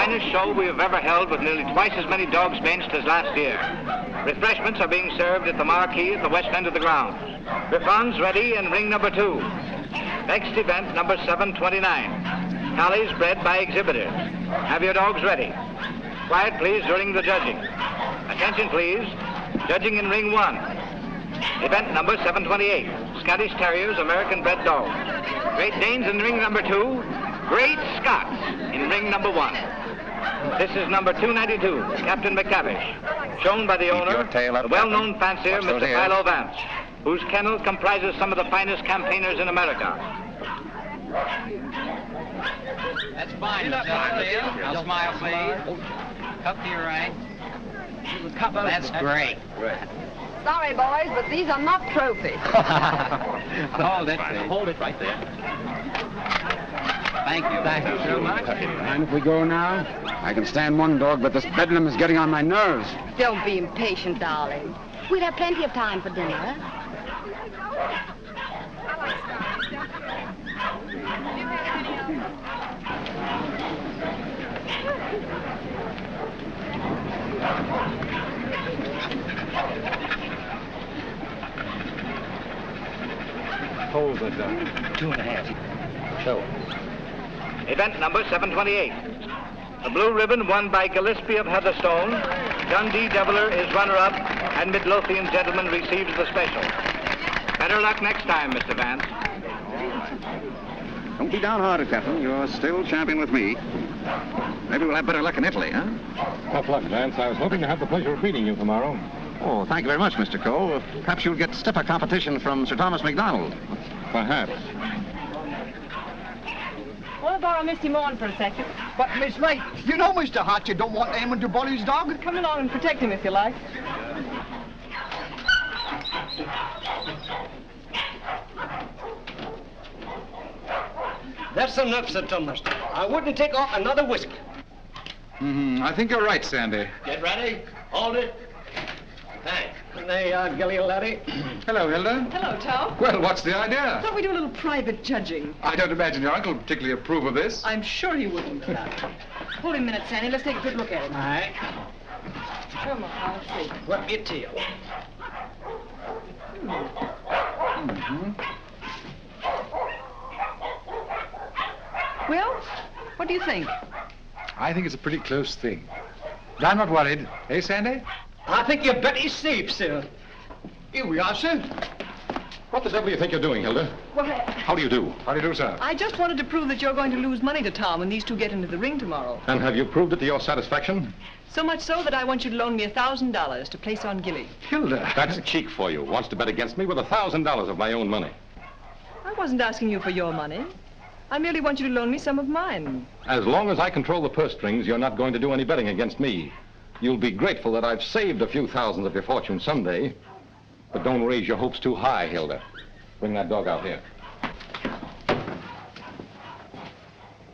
finest show we have ever held with nearly twice as many dogs benched as last year. Refreshments are being served at the marquee at the west end of the ground. Griffons ready in ring number 2. Next event, number 729. Tallies bred by exhibitors. Have your dogs ready. Quiet, please, during the judging. Attention, please. Judging in ring 1. Event number 728. Scottish Terriers, American bred dogs. Great Danes in ring number 2. Great Scots in ring number 1. This is number 292, Captain McTavish, shown by the owner, the well-known fancier, Mr. Philo Vance, whose kennel comprises some of the finest campaigners in America. That's fine, I'll smile, please. Cup to your right. That's great. Sorry, boys, but these are not trophies. Hold it. Hold it right there. Thank you. Thank you so much. Mind if we go now? I can stand one dog, but this bedlam is getting on my nerves. Don't be impatient, darling. We'll have plenty of time for dinner. Hold it, 2.5. Show. Event number 728. The blue ribbon won by Gillespie of Heatherstone. Dundee Deviler is runner-up, and Midlothian gentleman receives the special. Better luck next time, Mr. Vance. Don't be downhearted, Captain. You're still champion with me. Maybe we'll have better luck in Italy, huh? Tough luck, Vance. I was hoping to have the pleasure of meeting you tomorrow. Oh, thank you very much, Mr. Cole. Perhaps you'll get stiffer competition from Sir Thomas MacDonald. Perhaps. Want to borrow Misty Morn for a second? But, Miss Knight, you know Mr. Hart, you don't want Eamon to bully his dog. Come along and protect him if you like. That's enough, Sir Thomas. I wouldn't take off another whisk. I think you're right, Sandy. Get ready. Hold it. Thanks. There you are, Gilly, laddie. Hello, Hilda. Hello, Tom. Well, what's the idea? Thought we'd do a little private judging. I don't imagine your uncle would particularly approve of this. I'm sure he wouldn't. Hold him a minute, Sandy. Let's take a good look at him. All right. Come on, I'll see. Whip your tail. Well, what do you think? I think it's a pretty close thing. But I'm not worried. Eh, Sandy? I think you bet he's safe, sir. Here we are, sir. What the devil do you think you're doing, Hilda? Well, How do you do? How do you do, sir? I just wanted to prove that you're going to lose money to Tom when these two get into the ring tomorrow. And have you proved it to your satisfaction? So much so that I want you to loan me $1,000 to place on Gilly. Hilda. That's cheek for you. Wants to bet against me with $1,000 of my own money. I wasn't asking you for your money. I merely want you to loan me some of mine. As long as I control the purse strings, you're not going to do any betting against me. You'll be grateful that I've saved a few thousands of your fortune someday. But don't raise your hopes too high, Hilda. Bring that dog out here.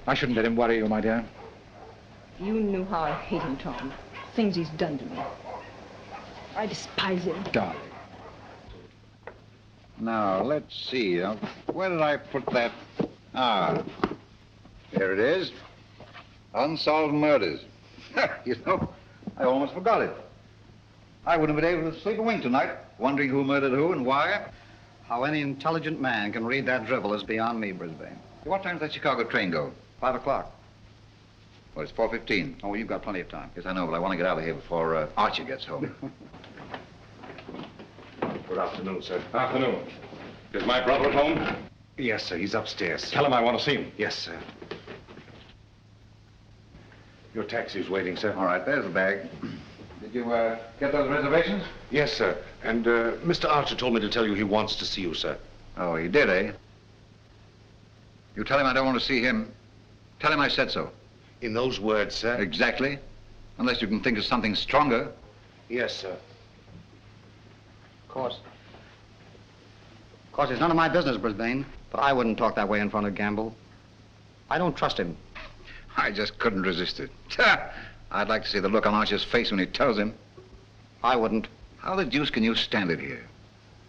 I shouldn't let him worry you, my dear. You knew how I hate him, Tom. Things he's done to me. I despise him. Darling. Now, let's see. Where did I put that? Ah, here it is. Unsolved murders. You know, I almost forgot it. I wouldn't have been able to sleep a wink tonight, wondering who murdered who and why. How any intelligent man can read that drivel is beyond me, Brisbane. What time does that Chicago train go? 5 o'clock. Well, it's 4:15. Oh, you've got plenty of time. Yes, I know, but I want to get out of here before Archie gets home. Good afternoon, sir. Afternoon. Is my brother at home? Yes, sir. He's upstairs. Tell him I want to see him. Yes, sir. Your taxi's waiting, sir. All right, there's the bag. Did you get those reservations? Yes, sir. And Mr. Archer told me to tell you he wants to see you, sir. Oh, he did, eh? You tell him I don't want to see him. Tell him I said so. In those words, sir? Exactly. Unless you can think of something stronger. Yes, sir. Of course, it's none of my business, Brisbane, but I wouldn't talk that way in front of Gamble. I don't trust him. I just couldn't resist it. I'd like to see the look on Archer's face when he tells him. I wouldn't. How the deuce can you stand it here?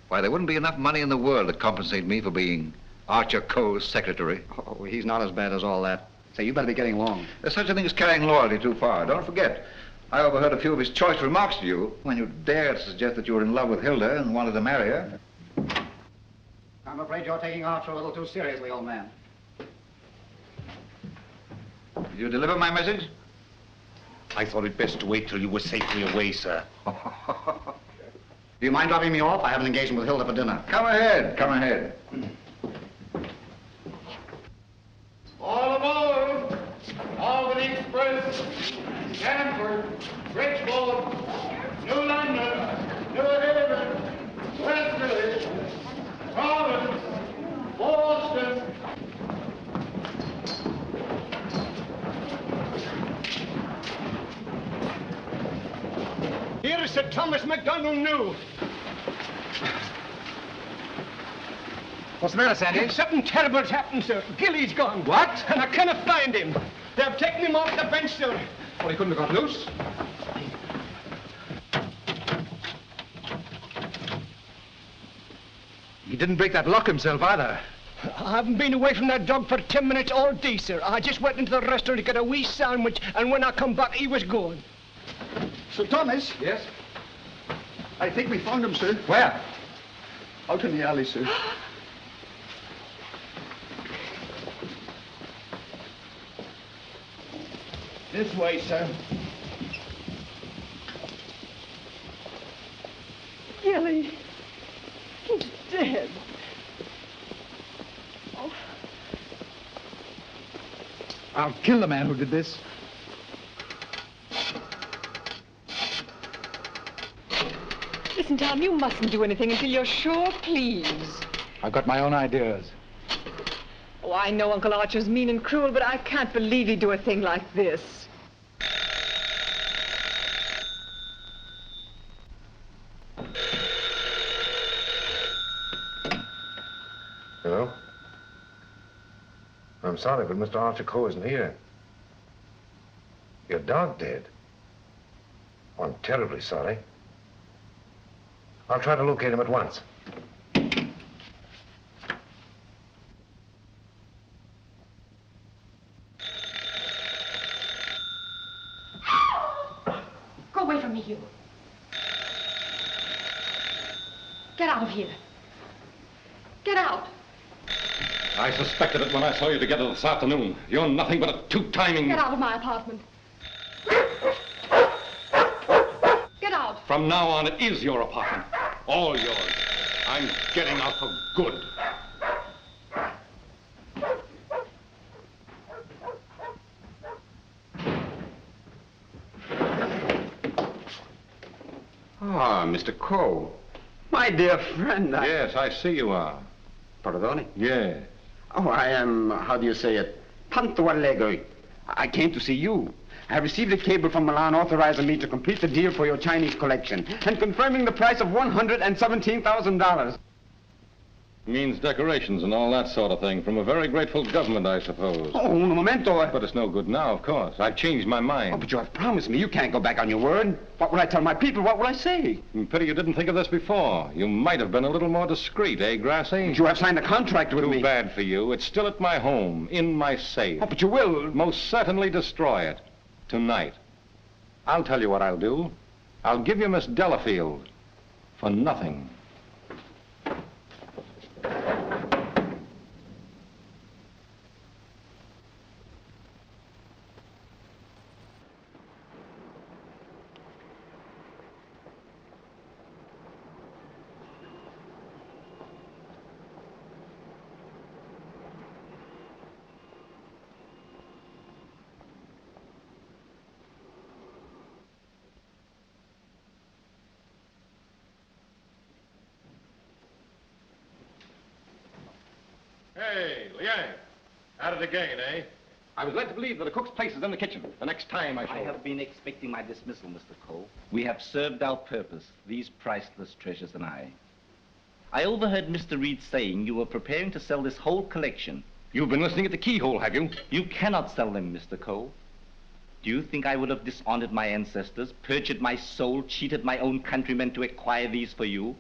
Why, there wouldn't be enough money in the world to compensate me for being Archer Coe's secretary. Oh, he's not as bad as all that. Say, you better be getting along. There's such a thing as carrying loyalty too far. Don't forget, I overheard a few of his choice remarks to you when you dared to suggest that you were in love with Hilda and wanted to marry her. I'm afraid you're taking Archer a little too seriously, old man. Did you deliver my message? I thought it best to wait till you were safely away, sir. Do you mind dropping me off? I have an engagement with Hilda for dinner. Come ahead, come ahead. All aboard! Albany Express, Stanford, Bridgeport, New London, New Haven, Westerly, Providence, Boston. Here is Sir Thomas MacDonald New. What's the matter, Sandy? Something terrible's happened, sir. Gilly's gone. What? And I cannot find him. They've taken him off the bench, sir. Well, he couldn't have got loose. He didn't break that lock himself either. I haven't been away from that dog for 10 minutes all day, sir. I just went into the restaurant to get a wee sandwich, and when I come back, he was gone. Sir Thomas? Yes? I think we found him, sir. Where? Out in the alley, sir. This way, sir. Gilly. He's dead. Oh. I'll kill the man who did this. Listen, Tom, you mustn't do anything until you're sure, please. I've got my own ideas. Oh, I know Uncle Archer's mean and cruel, but I can't believe he'd do a thing like this. Hello? I'm sorry, but Mr. Archer Coe isn't here. Your dog dead? Oh, I'm terribly sorry. I'll try to locate him at once. Go away from me, you. Get out of here. Get out. I suspected it when I saw you together this afternoon. You're nothing but a two-timing... Get out of my apartment. Get out. From now on, it is your apartment. All yours. I'm getting out for good. Ah, Mr. Coe. My dear friend, Yes, I see you are. Pardon? Yes. Oh, I am, how do you say it, tanto allegro. I came to see you. I received a cable from Milan authorizing me to complete the deal for your Chinese collection and confirming the price of $117,000. Means decorations and all that sort of thing from a very grateful government, I suppose. Oh, un momento. But it's no good now, of course. I've changed my mind. Oh, but you have promised me. You can't go back on your word. What will I tell my people? What will I say? Pity you didn't think of this before. You might have been a little more discreet, eh, Grassy? But you have signed a contract with me. Too bad for you. It's still at my home, in my safe. Oh, but you will. Most certainly destroy it. Tonight. I'll tell you what I'll do. I'll give you Miss Delafield for nothing. Hey, Liang. At it again, eh? I was led to believe that the cook's place is in the kitchen. The next time I shall... I have been expecting my dismissal, Mr. Cole. We have served our purpose, these priceless treasures and I. I overheard Mr. Reed saying you were preparing to sell this whole collection. You've been listening at the keyhole, have you? You cannot sell them, Mr. Cole. Do you think I would have dishonored my ancestors, perjured my soul, cheated my own countrymen to acquire these for you?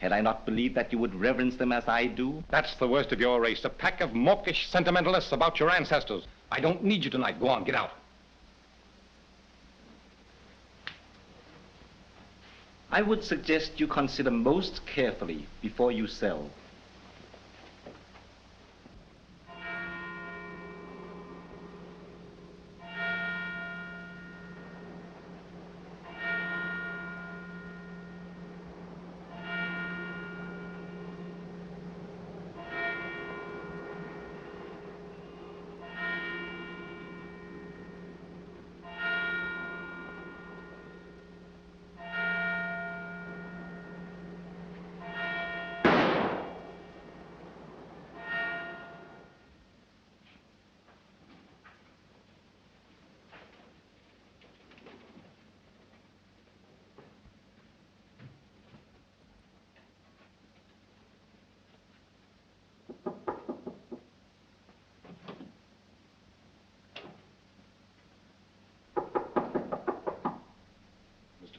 Had I not believed that you would reverence them as I do? That's the worst of your race, a pack of mawkish sentimentalists about your ancestors. I don't need you tonight. Go on, get out. I would suggest you consider most carefully before you sell.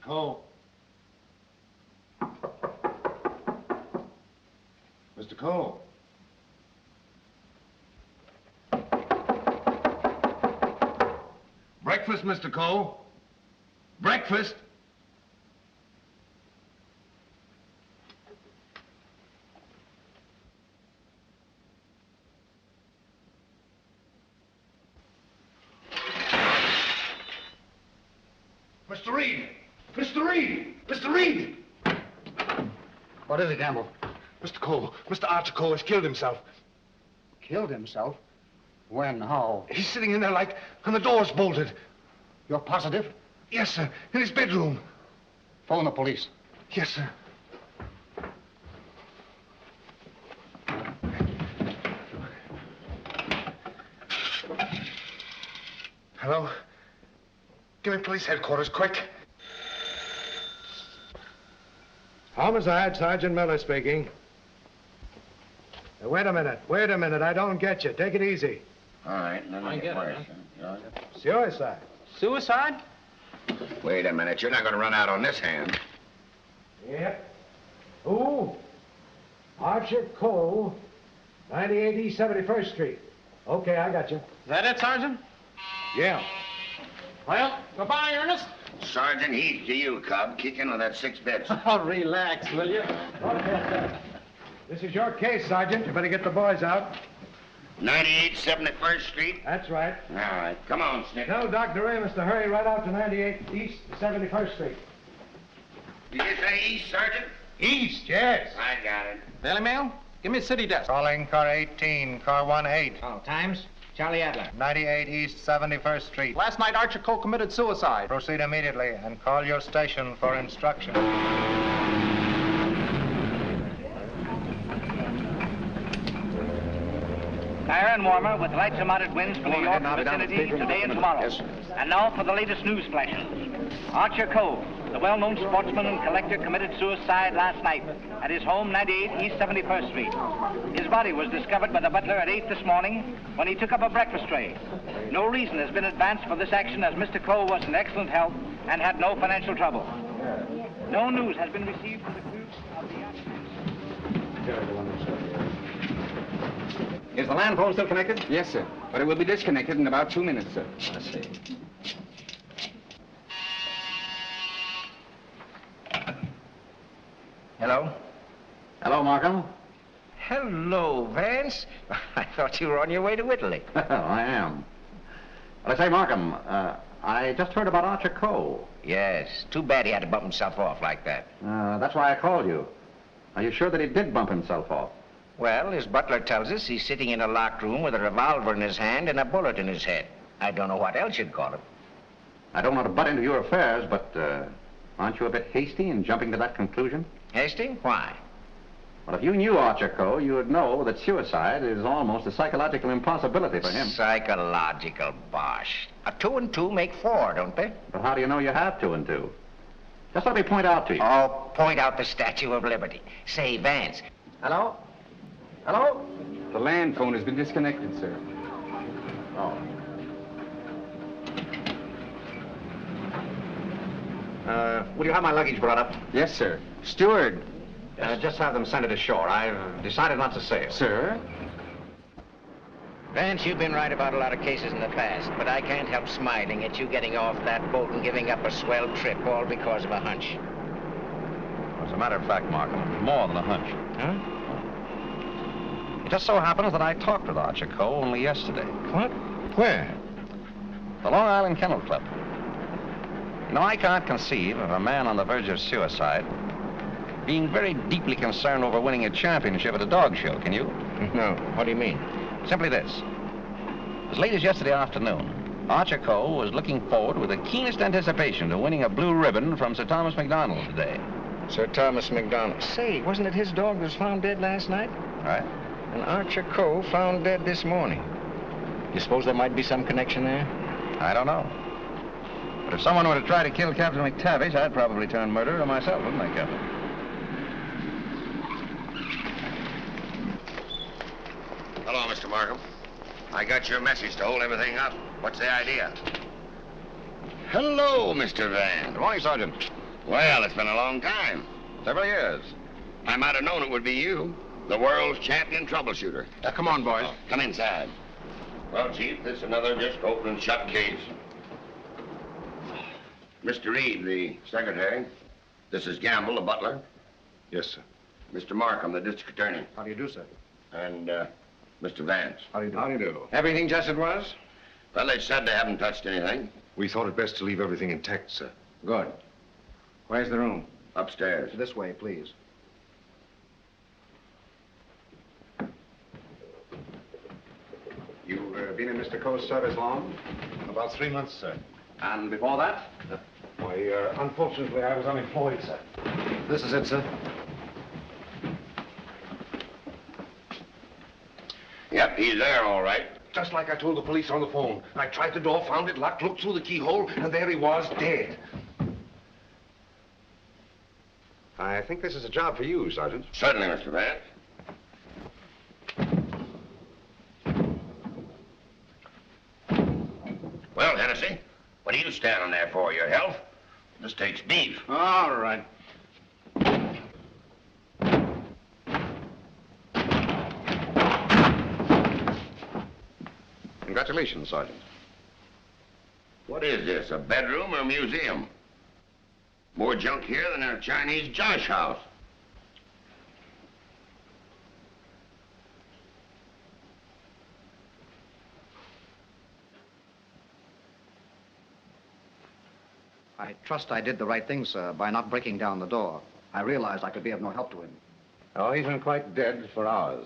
Cole. Mr. Cole. Breakfast, Mr. Cole. Breakfast. Mr. Reed! Mr. Reed! Mr. Reed! What is it, Gamble? Mr. Cole, Mr. Archer Cole has killed himself. Killed himself? When? How? He's sitting in there like, and the door's bolted. You're positive? Yes, sir, in his bedroom. Phone the police. Yes, sir. Hello? Give me police headquarters, quick. Homicide, Sergeant Miller speaking. Wait a minute, I don't get you. Take it easy. All right, let me get it. Suicide. Suicide? Wait a minute, you're not going to run out on this hand. Yep. Who? Archer Cole, 98 East 71st Street. Okay, I got you. Is that it, Sergeant? Yeah. Well, goodbye, Ernest. Sergeant, he's to you, Cub. Kick in on that 6 bits. Oh, relax, will you? This is your case, Sergeant. You better get the boys out. 98 71st Street? That's right. All right, come on, Snick. Tell Dr. Amos to hurry right out to 98 East 71st Street. Did you say east, Sergeant? East, yes. I got it. Daily Mail? Give me a city desk. Calling car 18, car 18. Oh, times? Charlie Adler. 98 East 71st Street. Last night, Archer Cole committed suicide. Proceed immediately and call your station for instruction. Fire and warmer with lights and moderate winds for New York vicinity today and tomorrow. Yes. And now for the latest news flashes. Archer Cole, the well-known sportsman and collector, committed suicide last night at his home, 98 East 71st Street. His body was discovered by the butler at 8 this morning when he took up a breakfast tray. No reason has been advanced for this action as Mr. Cole was in excellent health and had no financial trouble. No news has been received for the crew of the Is the land phone still connected? Yes, sir. But it will be disconnected in about 2 minutes, sir. I see. Hello? Hello, Markham. Hello, Vance. I thought you were on your way to Italy. I am. Well, I say, Markham, I just heard about Archer Cole. Yes, too bad he had to bump himself off like that. That's why I called you. Are you sure that he did bump himself off? Well, his butler tells us he's sitting in a locked room with a revolver in his hand and a bullet in his head. I don't know what else you'd call it. I don't want to butt into your affairs, but aren't you a bit hasty in jumping to that conclusion? Hasty? Why? Well, if you knew Archer Cole, you would know that suicide is almost a psychological impossibility for him. Psychological bosh. 2 and 2 make 4, don't they? But how do you know you have 2 and 2? Just let me point out to you. Oh, point out the Statue of Liberty. Say, Vance. Hello? Hello? The land phone has been disconnected, sir. Oh. Will you have my luggage brought up? Yes, sir. Steward. Just have them send it ashore. I've decided not to sail. Sir? Vance, you've been right about a lot of cases in the past, but I can't help smiling at you getting off that boat and giving up a swell trip all because of a hunch. As a matter of fact, Markham, it's more than a hunch. Huh? It just so happens that I talked with Archer Coe only yesterday. What? Where? The Long Island Kennel Club. You know, I can't conceive of a man on the verge of suicide being very deeply concerned over winning a championship at a dog show, can you? No. What do you mean? Simply this. As late as yesterday afternoon, Archer Coe was looking forward with the keenest anticipation to winning a blue ribbon from Sir Thomas MacDonald today. Sir Thomas MacDonald. Say, wasn't it his dog that was found dead last night? Right. And Archer Coe found dead this morning. You suppose there might be some connection there? I don't know. But if someone were to try to kill Captain McTavish, I'd probably turn murderer myself, wouldn't I, Captain? Hello, Mr. Markham. I got your message to hold everything up. What's the idea? Hello, Mr. Van. Good morning, Sergeant. Well, it's been a long time. Several years. I might have known it would be you, the world's champion troubleshooter. Come on, boys. Come inside. Well, Chief, this is another just open and shut case. Mr. Reed, the secretary. This is Gamble, the butler. Yes, sir. Mr. Markham, the district attorney. How do you do, sir? And, Mr. Vance. How do you do? How do you do? Everything just as it was? Well, they said they haven't touched anything. We thought it best to leave everything intact, sir. Good. Where's the room? Upstairs. This way, please. You've been in Mr. Coe's service long? About 3 months, sir. And before that? Why, unfortunately, I was unemployed, sir. This is it, sir. Yep, he's there, all right. Just like I told the police on the phone. I tried the door, found it locked, looked through the keyhole, and there he was, dead. I think this is a job for you, Sergeant. Certainly, Mr. Vance. Well, Hennessy, what are you standing there for? Your health? This takes beef. All right. Congratulations, Sergeant. What is this, a bedroom or a museum? More junk here than a Chinese josh house. I trust I did the right thing, sir, by not breaking down the door. I realized I could be of no help to him. Oh, he's been quite dead for hours.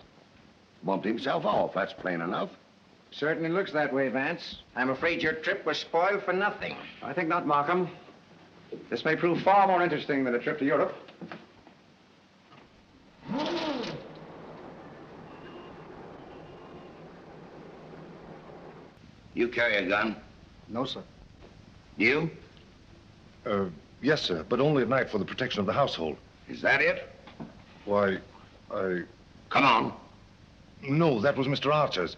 Bumped himself off, that's plain enough. Certainly looks that way, Vance. I'm afraid your trip was spoiled for nothing. I think not, Markham. This may prove far more interesting than a trip to Europe. You carry a gun? No, sir. You? Yes, sir, but only at night for the protection of the household. Is that it? Why, Come on. No, that was Mr. Archer's.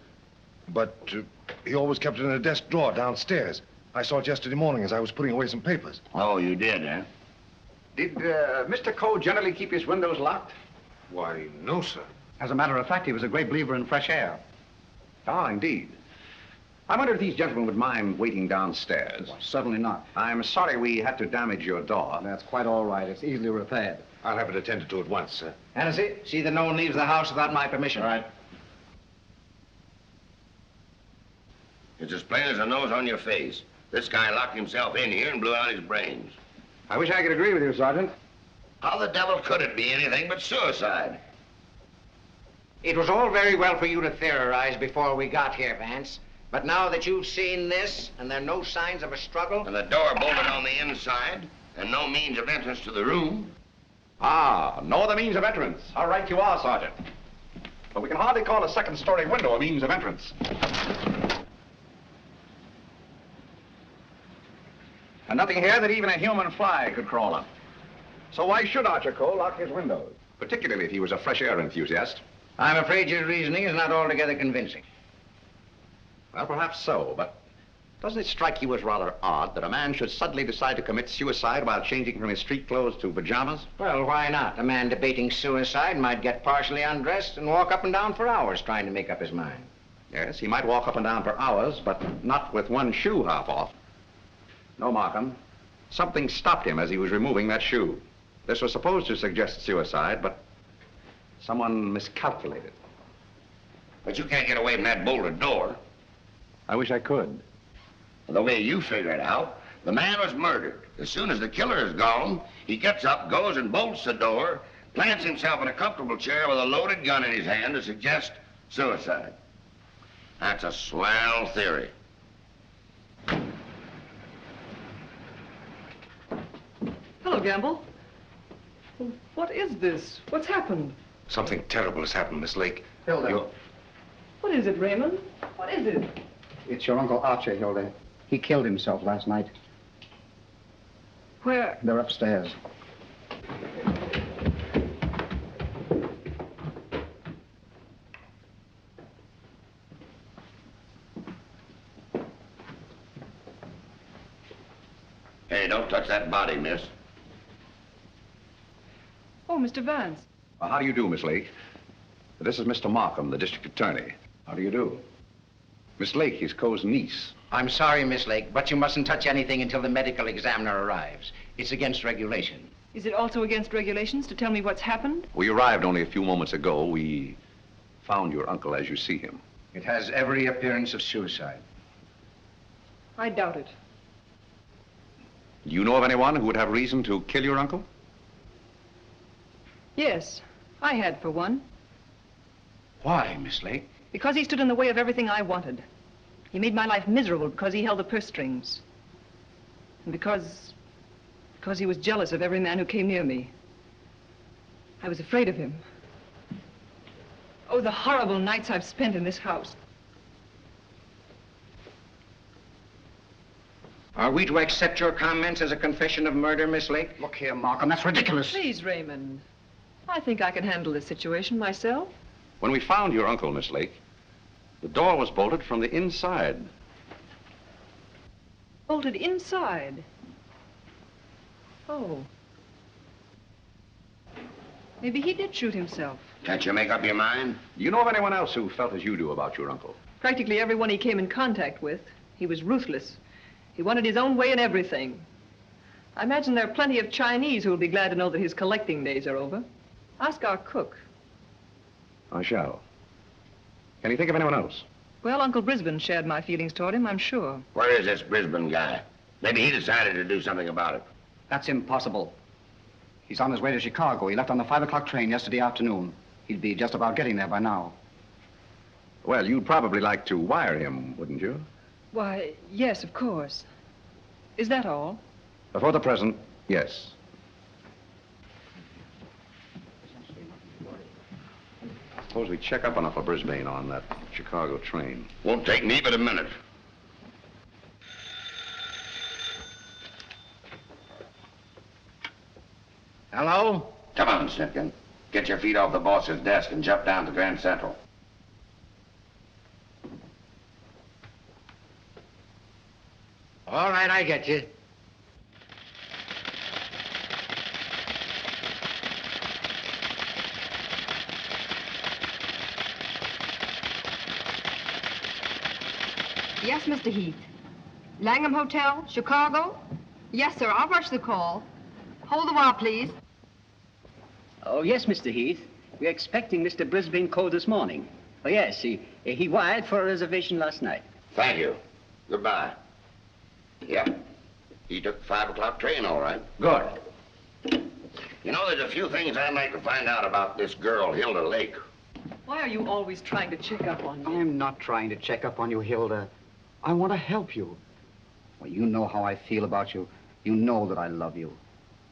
But he always kept it in a desk drawer downstairs. I saw it yesterday morning as I was putting away some papers. Oh, you did, eh? Did Mr. Coe generally keep his windows locked? Why, no, sir. As a matter of fact, he was a great believer in fresh air. Ah, indeed. I wonder if these gentlemen would mind waiting downstairs. Well, certainly not. I'm sorry we had to damage your door. That's quite all right. It's easily repaired. I'll have it attended to at once, sir. Hennessy, see that no one leaves the house without my permission. All right. It's as plain as a nose on your face. This guy locked himself in here and blew out his brains. I wish I could agree with you, Sergeant. How the devil could it be anything but suicide? It was all very well for you to theorize before we got here, Vance. But now that you've seen this, and there are no signs of a struggle... And the door bolted on the inside, and no means of entrance to the room... Ah, no other means of entrance. How right you are, Sergeant. But we can hardly call a second-story window a means of entrance. And nothing here that even a human fly could crawl up. So why should Archer Coe lock his windows? Particularly if he was a fresh air enthusiast. I'm afraid your reasoning is not altogether convincing. Well, perhaps so, but Doesn't it strike you as rather odd that a man should suddenly decide to commit suicide while changing from his street clothes to pajamas? Well, why not? A man debating suicide might get partially undressed and walk up and down for hours trying to make up his mind. Yes, he might walk up and down for hours, but not with one shoe half off. No, Markham. Something stopped him as he was removing that shoe. This was supposed to suggest suicide, but someone miscalculated. But you can't get away from that bolted door. I wish I could. The way you figure it out, the man was murdered. As soon as the killer is gone, he gets up, goes and bolts the door, plants himself in a comfortable chair with a loaded gun in his hand to suggest suicide. That's a swell theory. Hello, Gamble. What is this? What's happened? Something terrible has happened, Miss Lake. Hilda. What is it, Raymond? What is it? It's your Uncle Archie, Hilda. He killed himself last night. Where? They're upstairs. Hey, don't touch that body, miss. Oh, Mr. Vance. Well, how do you do, Miss Lake? This is Mr. Markham, the district attorney. How do you do? Miss Lake, his Co's niece. I'm sorry, Miss Lake, but you mustn't touch anything until the medical examiner arrives. It's against regulation. Is it also against regulations to tell me what's happened? We arrived only a few moments ago. We found your uncle as you see him. It has every appearance of suicide. I doubt it. Do you know of anyone who would have reason to kill your uncle? Yes, I had for one. Why, Miss Lake? Because he stood in the way of everything I wanted. He made my life miserable because he held the purse strings. And because he was jealous of every man who came near me. I was afraid of him. Oh, the horrible nights I've spent in this house. Are we to accept your comments as a confession of murder, Miss Lake? Look here, Markham, that's ridiculous. Please, Raymond. I think I can handle this situation myself. When we found your uncle, Miss Lake, the door was bolted from the inside. Bolted inside? Oh. Maybe he did shoot himself. Can't you make up your mind? Do you know of anyone else who felt as you do about your uncle? Practically everyone he came in contact with. He was ruthless. He wanted his own way in everything. I imagine there are plenty of Chinese who will be glad to know that his collecting days are over. Ask our cook. I shall. Can you think of anyone else? Well, Uncle Brisbane shared my feelings toward him, I'm sure. Where is this Brisbane guy? Maybe he decided to do something about it. That's impossible. He's on his way to Chicago. He left on the 5 o'clock train yesterday afternoon. He'd be just about getting there by now. Well, you'd probably like to wire him, wouldn't you? Why, yes, of course. Is that all? For the present, yes. Suppose we check up on Uncle Brisbane on that Chicago train. Won't take me but a minute. Hello? Come on, Snipkin. Get your feet off the boss's desk and jump down to Grand Central. All right, I get you. Yes, Mr. Heath. Langham Hotel, Chicago? Yes, sir. I'll rush the call. Hold the wire, please. Oh, yes, Mr. Heath. We're expecting Mr. Brisbane called this morning. Oh, yes, he wired for a reservation last night. Thank you. Goodbye. Yeah. He took the 5 o'clock train, all right. Good. You know, there's a few things I'd like to find out about this girl, Hilda Lake. Why are you always trying to check up on me? I'm not trying to check up on you, Hilda. I want to help you. Well, you know how I feel about you. You know that I love you.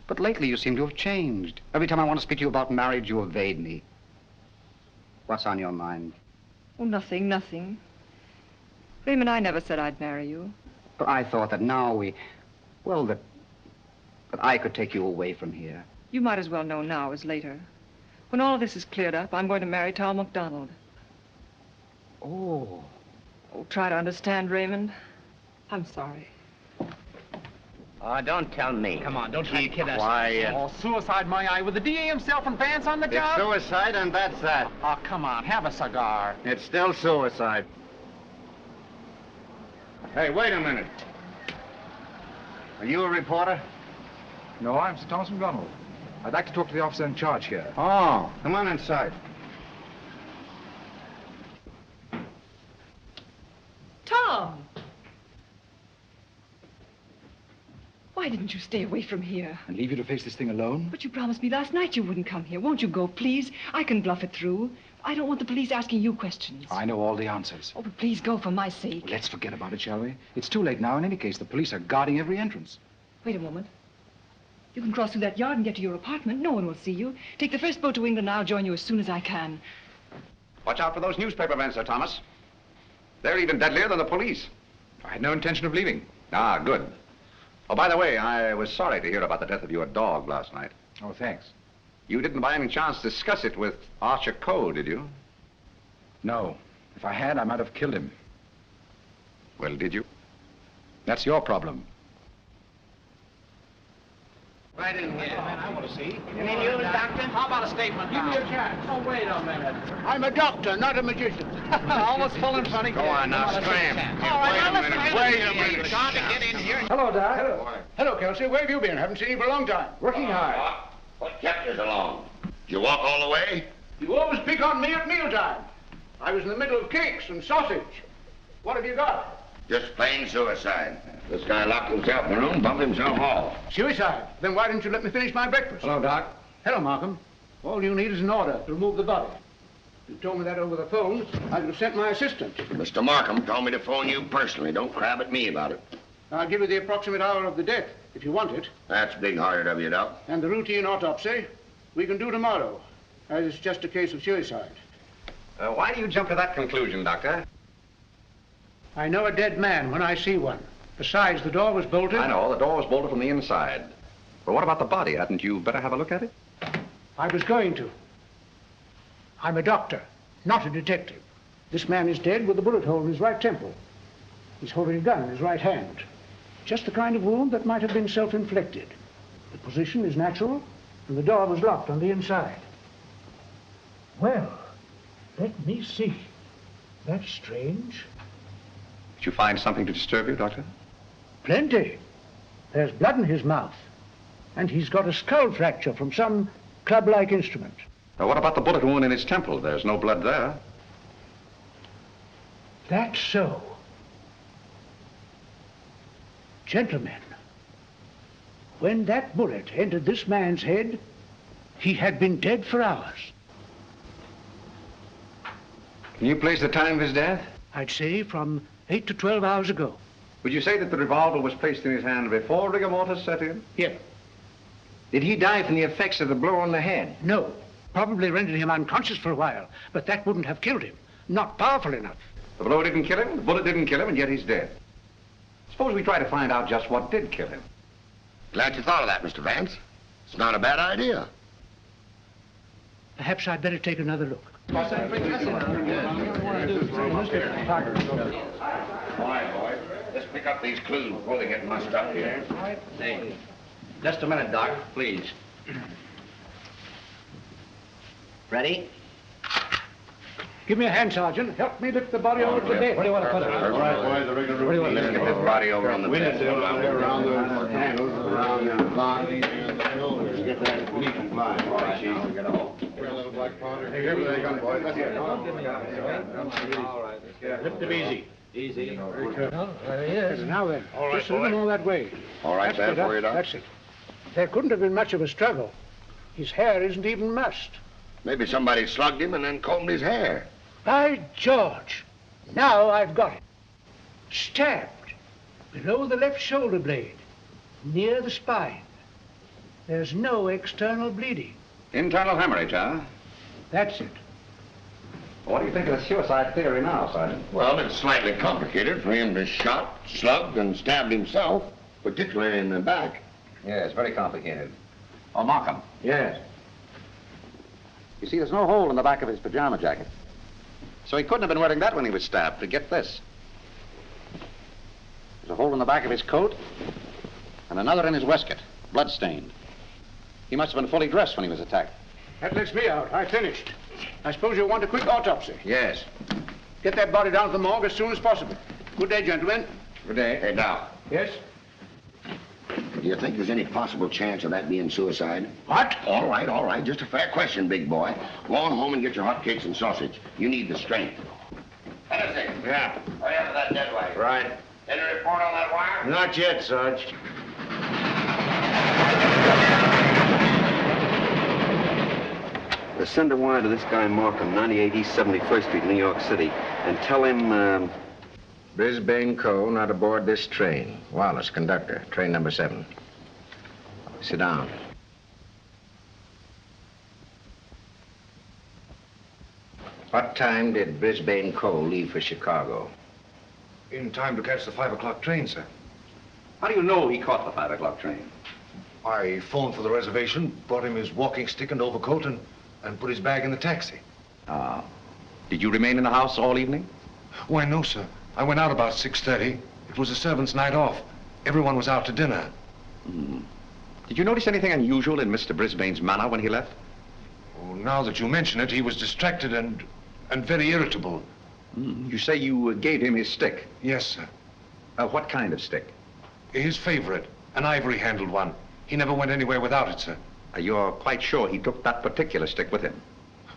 But lately you seem to have changed. Every time I want to speak to you about marriage, you evade me. What's on your mind? Oh, nothing, nothing. Raymond, I never said I'd marry you. But I thought that now that I could take you away from here. You might as well know now as later. When all of this is cleared up, I'm going to marry Tom McDonald. Oh. Oh, try to understand, Raymond. I'm sorry. Oh, don't tell me. Come on, don't try to kid us. Quiet. Oh, suicide, my eye, with the DA himself and Vance on the It's job? suicide, and that's that. Oh, come on, have a cigar. It's still suicide. Hey, wait a minute. Are you a reporter? No, I'm Sir Thomas McDonald. I'd like to talk to the officer in charge here. Oh, come on inside. Tom! Why didn't you stay away from here? And leave you to face this thing alone? But you promised me last night you wouldn't come here. Won't you go, please? I can bluff it through. I don't want the police asking you questions. I know all the answers. Oh, but please go for my sake. Well, let's forget about it, shall we? It's too late now. In any case, the police are guarding every entrance. Wait a moment. You can cross through that yard and get to your apartment. No one will see you. Take the first boat to England, and I'll join you as soon as I can. Watch out for those newspaper men, Sir Thomas. They're even deadlier than the police. I had no intention of leaving. Ah, good. Oh, by the way, I was sorry to hear about the death of your dog last night. Oh, thanks. You didn't by any chance discuss it with Archer Cole, did you? No. If I had, I might have killed him. Well, did you? That's your problem. Right in here. I want to see. Any news, Doctor? How about a statement? Give me a chance. Oh, wait a minute. I'm a doctor, not a magician. Almost full and funny. Go on now, scram. All right, now listen. Wait a minute. Got to get in here. Hello, Doc. Hello. Hello, Kelsey. Where have you been? Haven't seen you for a long time. Working hard. What kept you so long? Did you walk all the way? You always pick on me at mealtime. I was in the middle of cakes and sausage. What have you got? Just plain suicide. This guy locked himself in the room, bumped himself off. Suicide? Then why didn't you let me finish my breakfast? Hello, Doc. Hello, Markham. All you need is an order to remove the body. If you told me that over the phone, I could have sent my assistant. Mr. Markham told me to phone you personally. Don't crab at me about it. I'll give you the approximate hour of the death, if you want it. That's big-hearted of you, Doc. And the routine autopsy, we can do tomorrow, as it's just a case of suicide. Why do you jump to that conclusion, Doctor? I know a dead man when I see one. Besides, the door was bolted. I know, the door was bolted from the inside. But what about the body? Hadn't you better have a look at it? I was going to. I'm a doctor, not a detective. This man is dead with a bullet hole in his right temple. He's holding a gun in his right hand. Just the kind of wound that might have been self-inflicted. The position is natural, and the door was locked on the inside. Well, let me see. That's strange. Did you find something to disturb you, Doctor? Plenty. There's blood in his mouth, and he's got a skull fracture from some club-like instrument. Now, what about the bullet wound in his temple? There's no blood there. That's so. Gentlemen, when that bullet entered this man's head, he had been dead for hours. Can you place the time of his death? I'd say from 8 to 12 hours ago. Would you say that the revolver was placed in his hand before rigor mortis set in? Yeah. Did he die from the effects of the blow on the head? No. Probably rendered him unconscious for a while, but that wouldn't have killed him. Not powerful enough. The blow didn't kill him, the bullet didn't kill him, and yet he's dead. Suppose we try to find out just what did kill him. Glad you thought of that, Mr. Vance. It's not a bad idea. Perhaps I'd better take another look. All right, boy. Let's pick up these clues before they get mussed up here. Hey, just a minute, Doc, please. Ready? Give me a hand, Sergeant. Help me lift the body over to the bed. Where do you want to put it? All right, boys, the rigor room. Let's get this body over on the bed. Around the handles, around the block. Let's get that neat and fly. All right, Chief. Get a hole. Bring a little black powder. Hey, here they come, boys. Let's get it. All right. Lift him easy. Easy. Well, there he is. Now then, All right, just a little more that way. All right, That's bad for you, Doc? That's it. There couldn't have been much of a struggle. His hair isn't even mussed. Maybe somebody slugged him and then combed his hair. By George, now I've got it. Stabbed below the left shoulder blade, near the spine. There's no external bleeding. Internal hemorrhage, huh? That's it. What do you think of the suicide theory now, Sergeant? Well, it's slightly complicated for him to shot, slugged, and stabbed himself, particularly in the back. Yes, very complicated. Oh, Markham. Yes. You see, there's no hole in the back of his pajama jacket. So he couldn't have been wearing that when he was stabbed. To get this. There's a hole in the back of his coat and another in his waistcoat, blood-stained. He must have been fully dressed when he was attacked. That lets me out. I finished. I suppose you'll want a quick autopsy. Yes. Get that body down to the morgue as soon as possible. Good day, gentlemen. Good day. Hey, Doc. Yes? Do you think there's any possible chance of that being suicide? What? All right. Just a fair question, big boy. Go on home and get your hotcakes and sausage. You need the strength. Hennessy. Yeah. Hurry up to that dead weight. Right. Any report on that wire? Not yet, Sarge. Send a wire to this guy Markham, 98 East 71st Street, New York City, and tell him, Brisbane Co. not aboard this train. Wallace, conductor, train number 7. Sit down. What time did Brisbane Co. leave for Chicago? In time to catch the 5 o'clock train, sir. How do you know he caught the 5 o'clock train? I phoned for the reservation, brought him his walking stick and overcoat, and put his bag in the taxi. Ah. Did you remain in the house all evening? Why, no, sir. I went out about 6:30. It was a servant's night off. Everyone was out to dinner. Did you notice anything unusual in Mr. Brisbane's manner when he left? Oh, now that you mention it, he was distracted and very irritable. You say you gave him his stick? Yes, sir. What kind of stick? His favorite, an ivory-handled one. He never went anywhere without it, sir. You're quite sure he took that particular stick with him?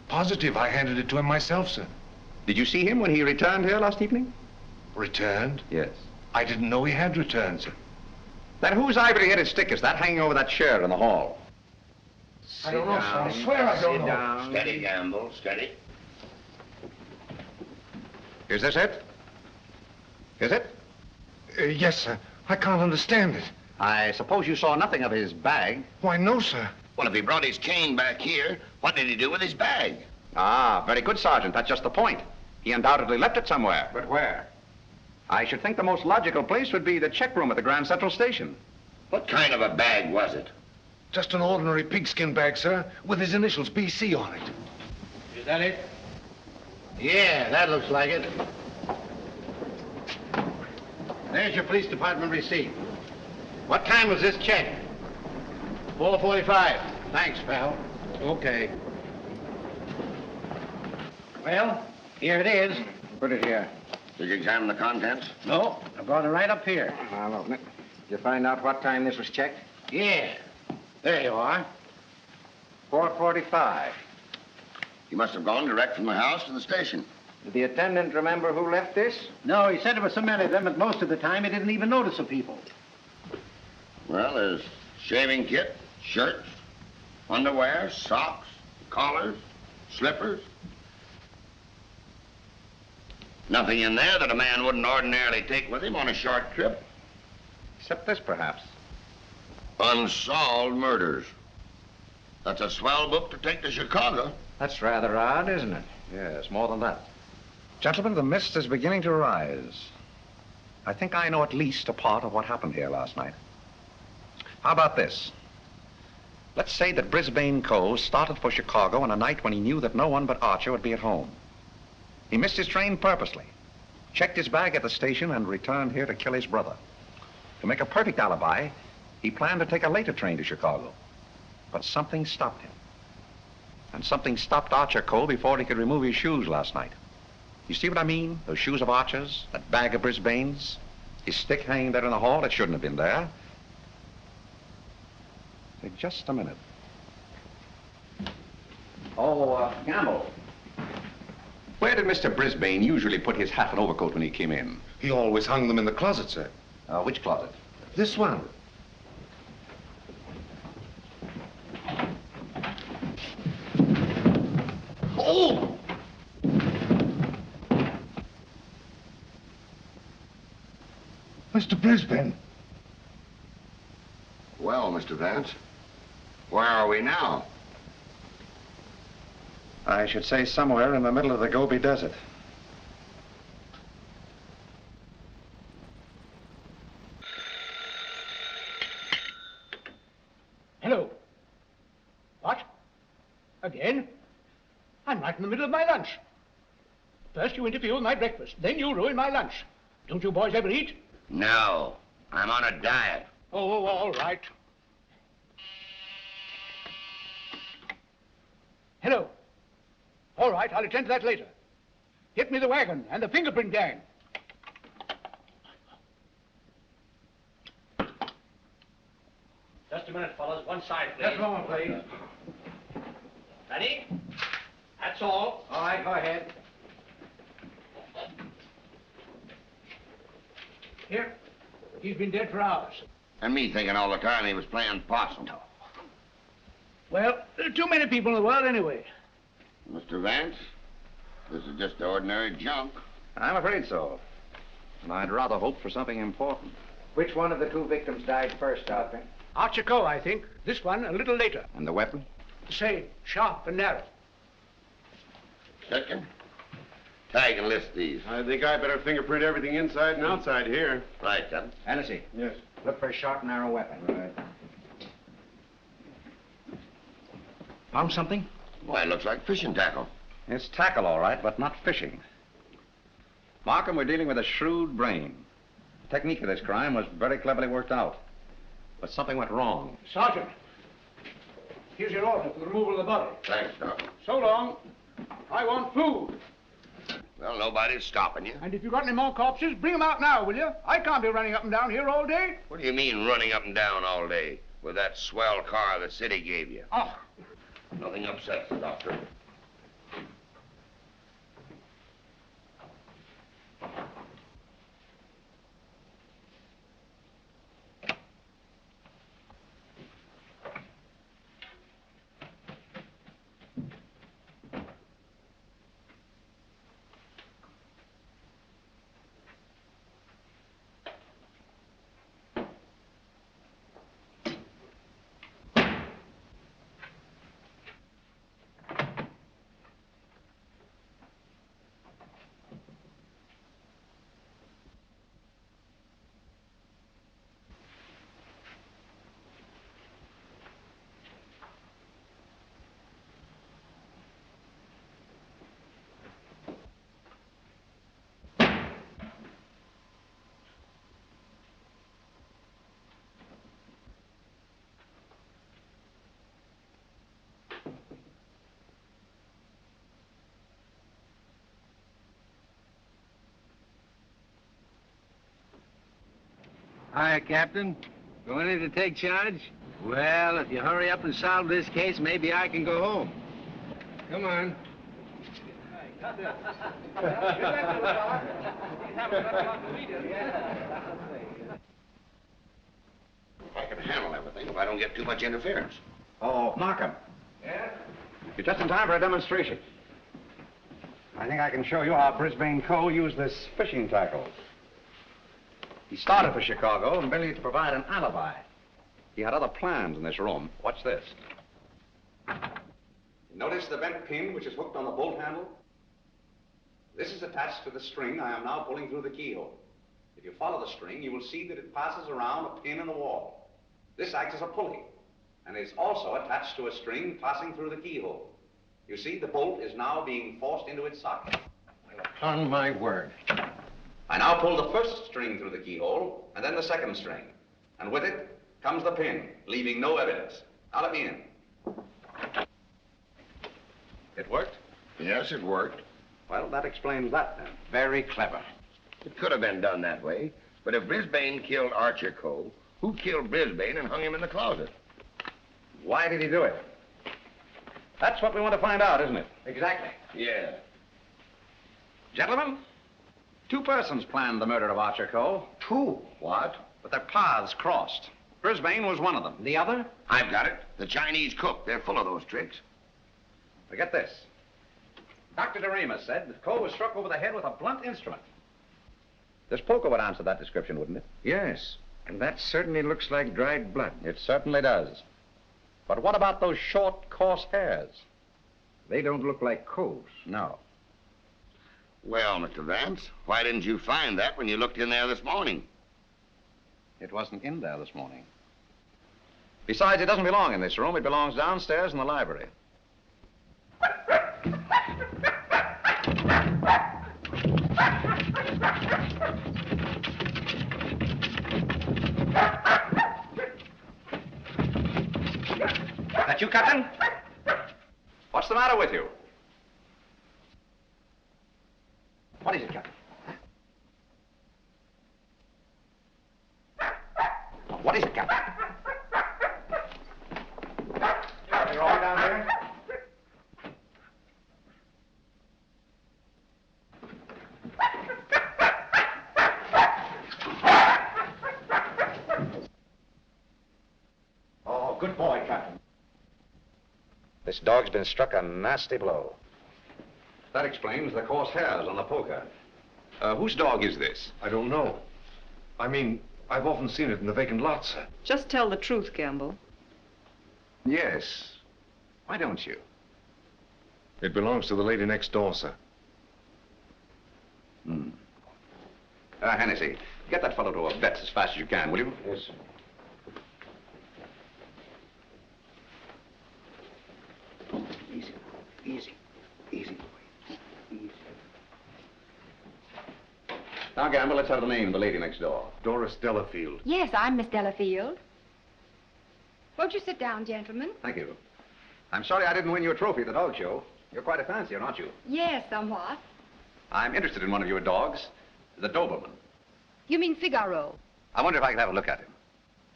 Positive. I handed it to him myself, sir. Did you see him when he returned here last evening? Returned? Yes. I didn't know he had returned, sir. Then whose ivory-headed stick is that hanging over that chair in the hall? I don't know, sir. I swear I don't know. Down. Steady, Gamble, steady. Is this it? Is it? Yes, sir. I can't understand it. I suppose you saw nothing of his bag? Why, no, sir. Well, if he brought his cane back here, what did he do with his bag? Ah, very good, Sergeant. That's just the point. He undoubtedly left it somewhere. But where? I should think the most logical place would be the check room at the Grand Central Station. What kind of a bag was it? Just an ordinary pigskin bag, sir, with his initials BC on it. Is that it? Yeah, that looks like it. There's your police department receipt. What time was this check? 4:45. Thanks, pal. Okay. Well, here it is. Put it here. Did you examine the contents? No, I brought it right up here. I'll open it. Did you find out what time this was checked? Yeah. There you are. 4:45. You must have gone direct from the house to the station. Did the attendant remember who left this? No, he said there were so many of them that most of the time he didn't even notice the people. Well, there's shaving kit, shirts, underwear, socks, collars, slippers. Nothing in there that a man wouldn't ordinarily take with him on a short trip. Except this, perhaps. Unsolved murders. That's a swell book to take to Chicago. That's rather odd, isn't it? Yes, more than that. Gentlemen, the mist is beginning to rise. I think I know at least a part of what happened here last night. How about this? Let's say that Brisbane Co. started for Chicago on a night when he knew that no one but Archer would be at home. He missed his train purposely, checked his bag at the station, and returned here to kill his brother. To make a perfect alibi, he planned to take a later train to Chicago. But something stopped him. And something stopped Archer Co. before he could remove his shoes last night. You see what I mean? Those shoes of Archer's, that bag of Brisbane's, his stick hanging there in the hall, it shouldn't have been there. Take just a minute. Oh, Gamble. Where did Mr. Brisbane usually put his hat and overcoat when he came in? He always hung them in the closet, sir. Which closet? This one. Oh! Mr. Brisbane. Well, Mr. Vance, where are we now? I should say somewhere in the middle of the Gobi Desert. Hello. What? Again? I'm right in the middle of my lunch. First you interfere with my breakfast, then you ruin my lunch. Don't you boys ever eat? No, I'm on a diet. Oh, all right. Hello. All right, I'll attend to that later. Get me the wagon and the fingerprint gang. Just a minute, fellas. One side, please. Just a moment, please. Ready? That's all. All right, go ahead. Here. He's been dead for hours. And me thinking all the time he was playing possum. Well, there are too many people in the world anyway. Mr. Vance, this is just ordinary junk. I'm afraid so. And I'd rather hope for something important. Which one of the two victims died first, Arthur? Archer Coe, I think. This one a little later. And the weapon? The same, sharp and narrow. Second. Tag and list these. I think I better fingerprint everything inside and outside here. Right, Captain. Hennessy. Yes. Look for a sharp, narrow weapon. Right. Found something? Why, it looks like fishing tackle. It's tackle, all right, but not fishing. Markham, we're dealing with a shrewd brain. The technique of this crime was very cleverly worked out. But something went wrong. Sergeant, here's your order for the removal of the body. Thanks, Doc. So long. I want food. Well, nobody's stopping you. And if you've got any more corpses, bring them out now, will you? I can't be running up and down here all day. What do you mean running up and down all day with that swell car the city gave you? Oh. Nothing upsets the doctor. Hi, Captain. Going in to take charge? Well, if you hurry up and solve this case, maybe I can go home. Come on. I can handle everything if I don't get too much interference. Oh, Markham. Yeah? You're just in time for a demonstration. I think I can show you how Brisbane Cole used this fishing tackle. He started for Chicago and merely to provide an alibi. He had other plans in this room. Watch this. Notice the bent pin which is hooked on the bolt handle? This is attached to the string I am now pulling through the keyhole. If you follow the string, you will see that it passes around a pin in the wall. This acts as a pulley, and is also attached to a string passing through the keyhole. You see, the bolt is now being forced into its socket. Upon my word. I now pull the first string through the keyhole, and then the second string. And with it comes the pin, leaving no evidence. Now let me in. It worked? Yes, it worked. Well, that explains that then. Very clever. It could have been done that way, but if Brisbane killed Archer Cole, who killed Brisbane and hung him in the closet? Why did he do it? That's what we want to find out, isn't it? Exactly. Yeah. Gentlemen, two persons planned the murder of Archer Cole. Two? What? But their paths crossed. Brisbane was one of them. The other? I've got it. The Chinese cook. They're full of those tricks. Forget this. Dr. DeRamus said that Cole was struck over the head with a blunt instrument. This poker would answer that description, wouldn't it? Yes. And that certainly looks like dried blood. It certainly does. But what about those short, coarse hairs? They don't look like Cole's. No. Well, Mr. Vance, why didn't you find that when you looked in there this morning? It wasn't in there this morning. Besides, it doesn't belong in this room. It belongs downstairs in the library. that you, Captain? What's the matter with you? What is it, Captain? What is it, Captain? You're all down there? Oh, good boy, Captain. This dog's been struck a nasty blow. That explains the coarse hairs on the poker. Whose dog is this? I don't know. I mean, I've often seen it in the vacant lots, sir. Just tell the truth, Gamble. Yes. Why don't you? It belongs to the lady next door, sir. Hmm. Hennessy, get that fellow to a vet's as fast as you can, will you? Yes, sir. Easy, easy, easy, boy. Easy. Now, Gamble, let's have the name of the lady next door. Doris Delafield. Yes, I'm Miss Delafield. Won't you sit down, gentlemen? Thank you. I'm sorry I didn't win you a trophy at the dog show. You're quite a fancier, aren't you? Yes, somewhat. I'm interested in one of your dogs, the Doberman. You mean Figaro? I wonder if I could have a look at him.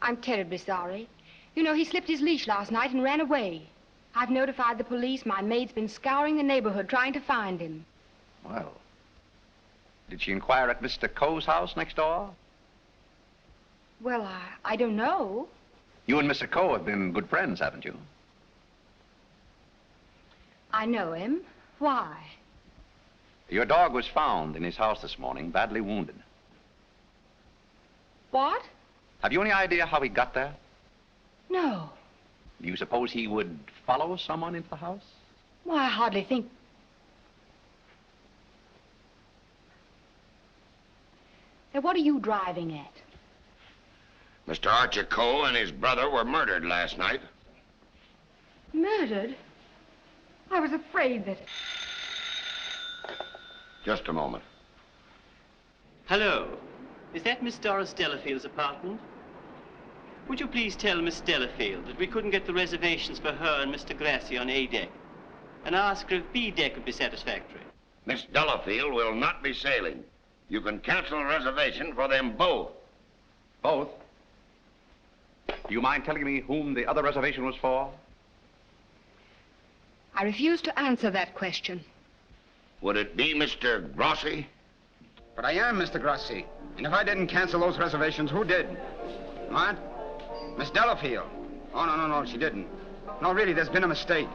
I'm terribly sorry. You know, he slipped his leash last night and ran away. I've notified the police. My maid's been scouring the neighborhood trying to find him. Well, did she inquire at Mr. Coe's house next door? Well, I don't know. You and Mr. Coe have been good friends, haven't you? I know him. Why? Your dog was found in his house this morning, badly wounded. What? Have you any idea how he got there? No. Do you suppose he would follow someone into the house? Well, I hardly think... Now, what are you driving at? Mr. Archer Coe and his brother were murdered last night. Murdered? I was afraid that... Just a moment. Hello. Is that Miss Doris Delafield's apartment? Would you please tell Miss Delafield that we couldn't get the reservations for her and Mr. Grassi on A deck, and ask her if B deck would be satisfactory? Miss Delafield will not be sailing. You can cancel a reservation for them both. Both? Do you mind telling me whom the other reservation was for? I refuse to answer that question. Would it be Mr. Grossi? But I am Mr. Grossi. And if I didn't cancel those reservations, who did? What? Miss Delafield. Oh, no, she didn't. No, really, there's been a mistake.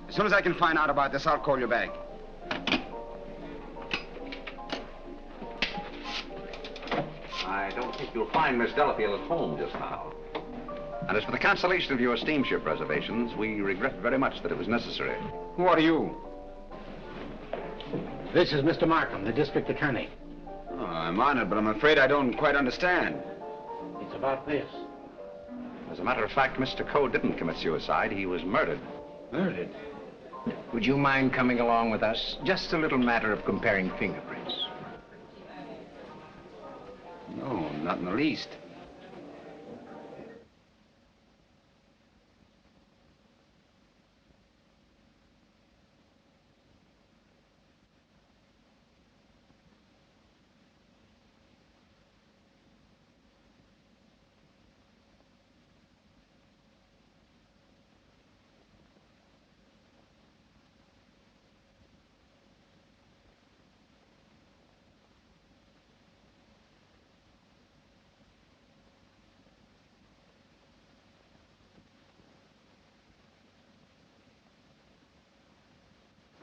As soon as I can find out about this, I'll call you back. I don't think you'll find Miss Delafield at home just now. And as for the cancellation of your steamship reservations, we regret very much that it was necessary. Who are you? This is Mr. Markham, the district attorney. Oh, I'm honored, but I'm afraid I don't quite understand. It's about this. As a matter of fact, Mr. Coe didn't commit suicide. He was murdered. Murdered? Would you mind coming along with us? Just a little matter of comparing fingerprints. No, not in the least.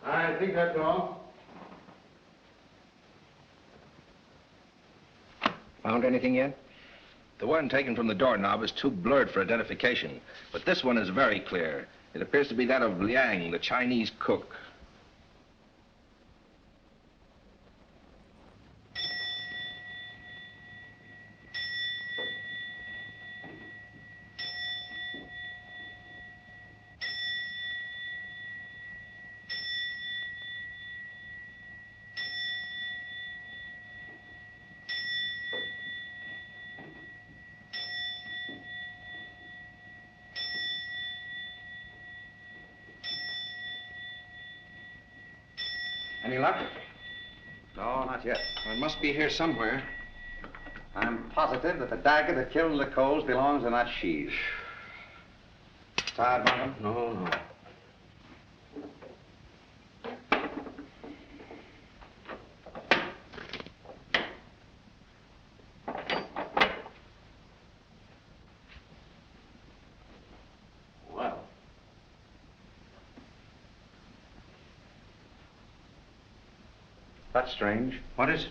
I think that's all. Found anything yet? The one taken from the doorknob is too blurred for identification, but this one is very clear. It appears to be that of Liang, the Chinese cook. Any luck? No, not yet. Well, it must be here somewhere. I'm positive that the dagger that killed the Coles belongs in that sheath. Tired, Markham? No. Well. That's strange. What is it?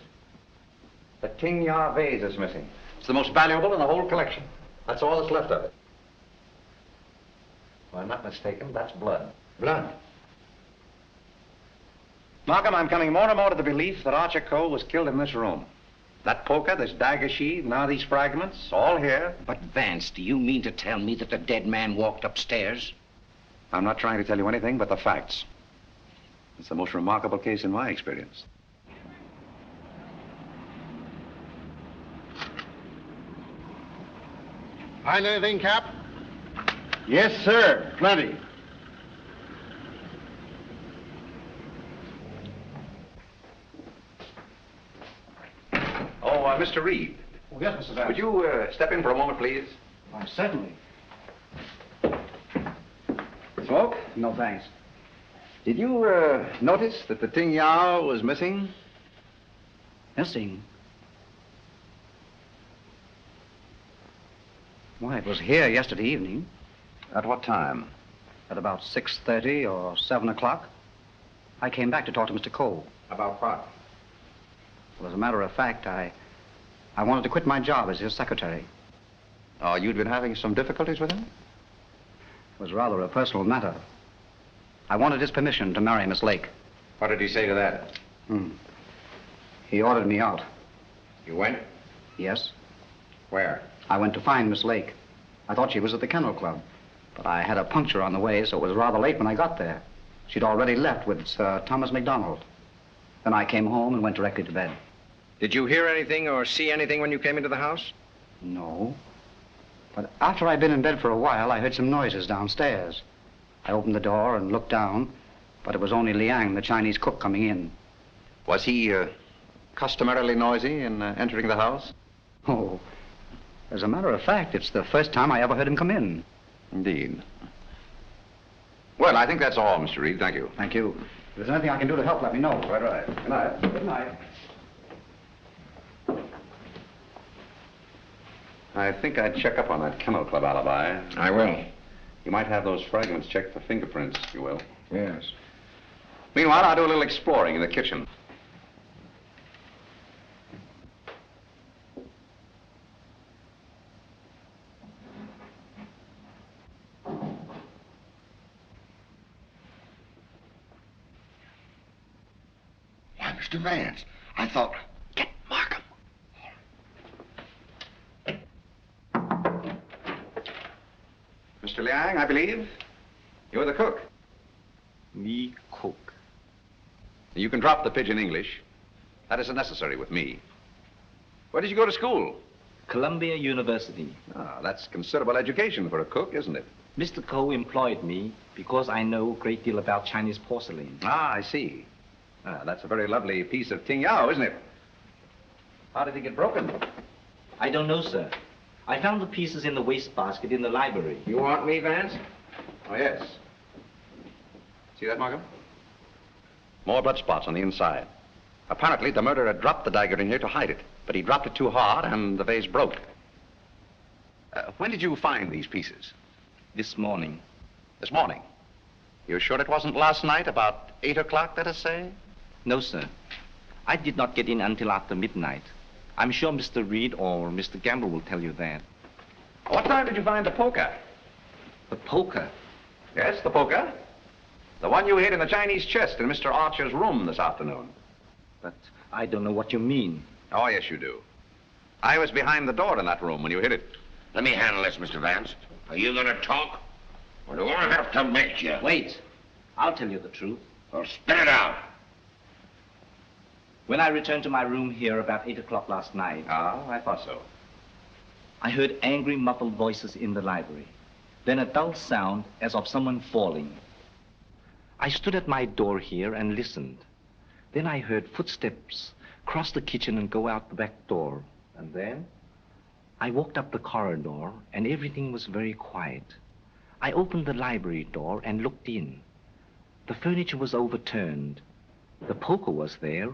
The Tingya vase is missing. It's the most valuable in the whole collection. That's all that's left of it. If I'm not mistaken, that's blood. Blood? Markham, I'm coming more and more to the belief that Archer Cole was killed in this room. That poker, this dagger sheath, now these fragments, all here. But, Vance, do you mean to tell me that the dead man walked upstairs? I'm not trying to tell you anything but the facts. It's the most remarkable case in my experience. Find anything, Cap? Yes, sir. Plenty. Oh, Mr. Reed. Oh, yes, Mr. Vance. Would you step in for a moment, please? Oh, certainly. Smoke? No, thanks. Did you notice that the Tingya was missing? Missing? Why, it was here yesterday evening. At what time? At about 6:30 or 7 o'clock. I came back to talk to Mr. Cole. About what? Well, as a matter of fact, I wanted to quit my job as his secretary. Oh, you'd been having some difficulties with him? It was rather a personal matter. I wanted his permission to marry Miss Lake. What did he say to that? He ordered me out. You went? Yes. Where? I went to find Miss Lake. I thought she was at the Kennel Club, but I had a puncture on the way, so it was rather late when I got there. She'd already left with Sir Thomas MacDonald. Then I came home and went directly to bed. Did you hear anything or see anything when you came into the house? No. But after I'd been in bed for a while, I heard some noises downstairs. I opened the door and looked down, but it was only Liang, the Chinese cook, coming in. Was he customarily noisy in entering the house? Oh, as a matter of fact, it's the first time I ever heard him come in. Indeed. Well, I think that's all, Mr. Reed. Thank you. Thank you. If there's anything I can do to help, let me know. Quite right. Good night. Good night. I think I'd check up on that Kennel Club alibi. I will. You might have those fragments checked for fingerprints, if you will. Yes. Meanwhile, I'll do a little exploring in the kitchen. Why, Mr. Vance, I thought... Get Markham. Mr. Liang, I believe. You're the cook. Me cook. You can drop the pidgin English. That isn't necessary with me. Where did you go to school? Columbia University. Ah, that's considerable education for a cook, isn't it? Mr. Cole employed me because I know a great deal about Chinese porcelain. Ah, I see. Ah, that's a very lovely piece of Tingyao, isn't it? How did it get broken? I don't know, sir. I found the pieces in the wastebasket in the library. You want me, Vance? Oh, yes. See that, Markham? More blood spots on the inside. Apparently, the murderer dropped the dagger in here to hide it, but he dropped it too hard and the vase broke. When did you find these pieces? This morning. This morning? You're sure it wasn't last night, about 8 o'clock, let us say? No, sir. I did not get in until after midnight. I'm sure Mr. Reed or Mr. Gamble will tell you that. What time did you find the poker? The poker? Yes, the poker. The one you hid in the Chinese chest in Mr. Archer's room this afternoon. But I don't know what you mean. Oh, yes, you do. I was behind the door in that room when you hid it. Let me handle this, Mr. Vance. Are you going to talk? Or do I have to make you? Wait. I'll tell you the truth. Well, spit it out. When I returned to my room here about 8 o'clock last night... Ah, I thought so. I heard angry, muffled voices in the library. Then a dull sound as of someone falling. I stood at my door here and listened. Then I heard footsteps cross the kitchen and go out the back door. And then? I walked up the corridor, and everything was very quiet. I opened the library door and looked in. The furniture was overturned. The poker was there.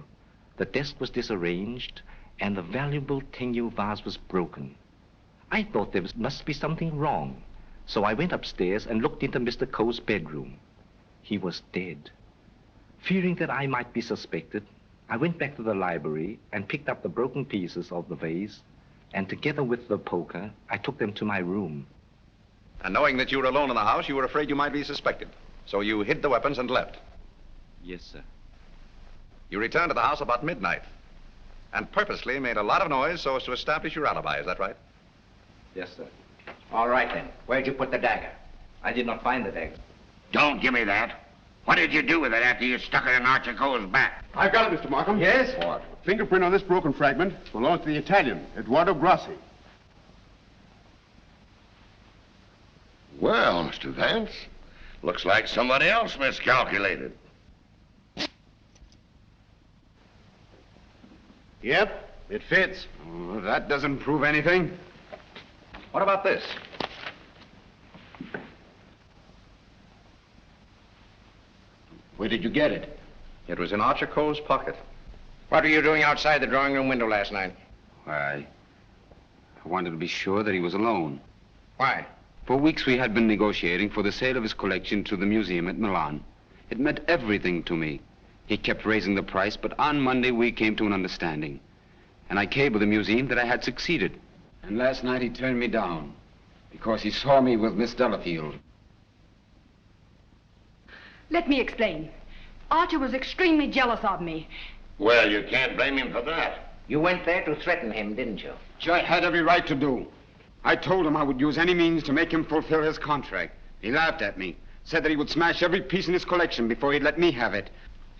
The desk was disarranged, and the valuable tenure vase was broken. I thought must be something wrong, so I went upstairs and looked into Mr. Coe's bedroom. He was dead. Fearing that I might be suspected, I went back to the library and picked up the broken pieces of the vase, and together with the poker, I took them to my room. And knowing that you were alone in the house, you were afraid you might be suspected. So you hid the weapons and left. Yes, sir. You returned to the house about midnight and purposely made a lot of noise so as to establish your alibi. Is that right? Yes, sir. All right, then. Where'd you put the dagger? I did not find the dagger. Don't give me that. What did you do with it after you stuck it in Archer Coe's back? I've got it, Mr. Markham. Yes? What? Fingerprint on this broken fragment belongs to the Italian, Eduardo Grassi. Well, Mr. Vance, looks like somebody else miscalculated. Yep, it fits. Oh, that doesn't prove anything. What about this? Where did you get it? It was in Archer Coe's pocket. What were you doing outside the drawing room window last night? Why, I wanted to be sure that he was alone. Why? For weeks we had been negotiating for the sale of his collection to the museum at Milan. It meant everything to me. He kept raising the price, but on Monday we came to an understanding. And I cabled the museum that I had succeeded. And last night he turned me down because he saw me with Miss Delafield. Let me explain. Archer was extremely jealous of me. Well, you can't blame him for that. You went there to threaten him, didn't you? Which I had every right to do. I told him I would use any means to make him fulfill his contract. He laughed at me, said that he would smash every piece in his collection before he'd let me have it.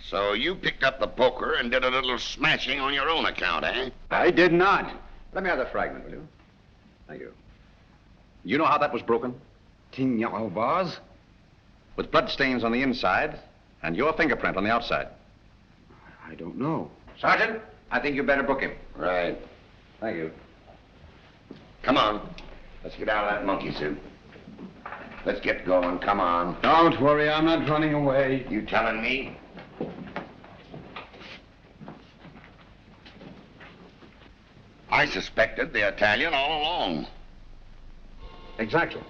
So you picked up the poker and did a little smashing on your own account, eh? I did not. Let me have that fragment, will you? Thank you. You know how that was broken? Tignol vase? With blood stains on the inside and your fingerprint on the outside. I don't know. Sergeant, I think you better book him. Right. Thank you. Come on. Let's get out of that monkey suit. Let's get going. Come on. Don't worry, I'm not running away. You telling me? I suspected the Italian all along. Exactly.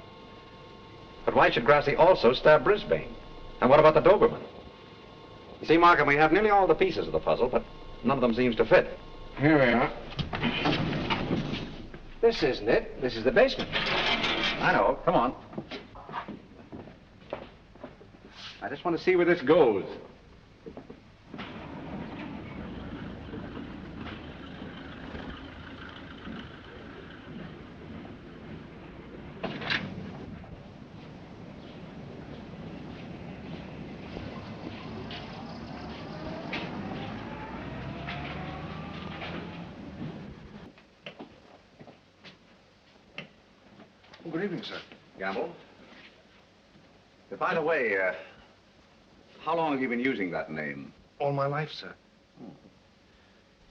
But why should Grassi also stab Brisbane? And what about the Doberman? You see, Markham, we have nearly all the pieces of the puzzle, but none of them seems to fit. Here we are. This isn't it. This is the basement. I know. Come on. I just want to see where this goes. Good evening, sir. Gamble? By the way, how long have you been using that name? All my life, sir.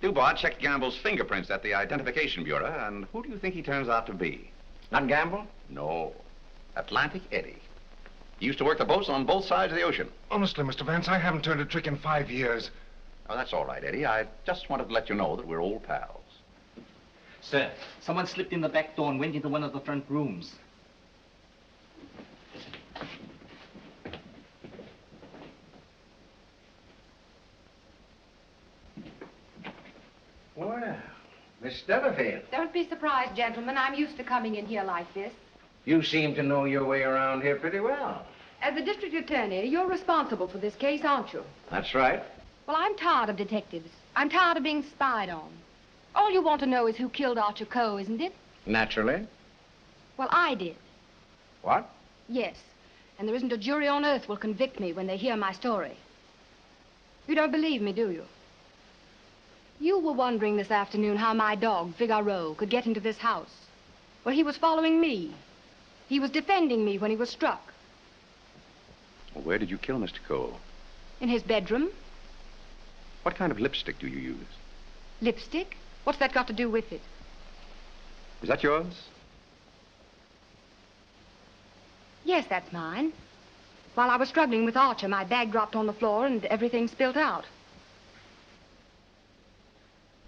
Dubois checked Gamble's fingerprints at the Identification Bureau, and who do you think he turns out to be? Not Gamble? No. Atlantic Eddie. He used to work the boats on both sides of the ocean. Honestly, Mr. Vance, I haven't turned a trick in 5 years. Oh, that's all right, Eddie. I just wanted to let you know that we're old pals. Sir, someone slipped in the back door and went into one of the front rooms. Well, Miss Delafield, Don't be surprised, gentlemen. I'm used to coming in here like this. you seem to know your way around here pretty well. As the district attorney, you're responsible for this case, aren't you? That's right. Well, I'm tired of detectives. I'm tired of being spied on. All you want to know is who killed Archer Coe, isn't it? Naturally. Well, I did. What? Yes. And there isn't a jury on earth will convict me when they hear my story. You don't believe me, do you? You were wondering this afternoon how my dog, Figaro, could get into this house. Well, he was following me. He was defending me when he was struck. Well, where did you kill Mr. Coe? In his bedroom. What kind of lipstick do you use? Lipstick? What's that got to do with it? Is that yours? Yes, that's mine. While I was struggling with Archer, my bag dropped on the floor and everything spilt out.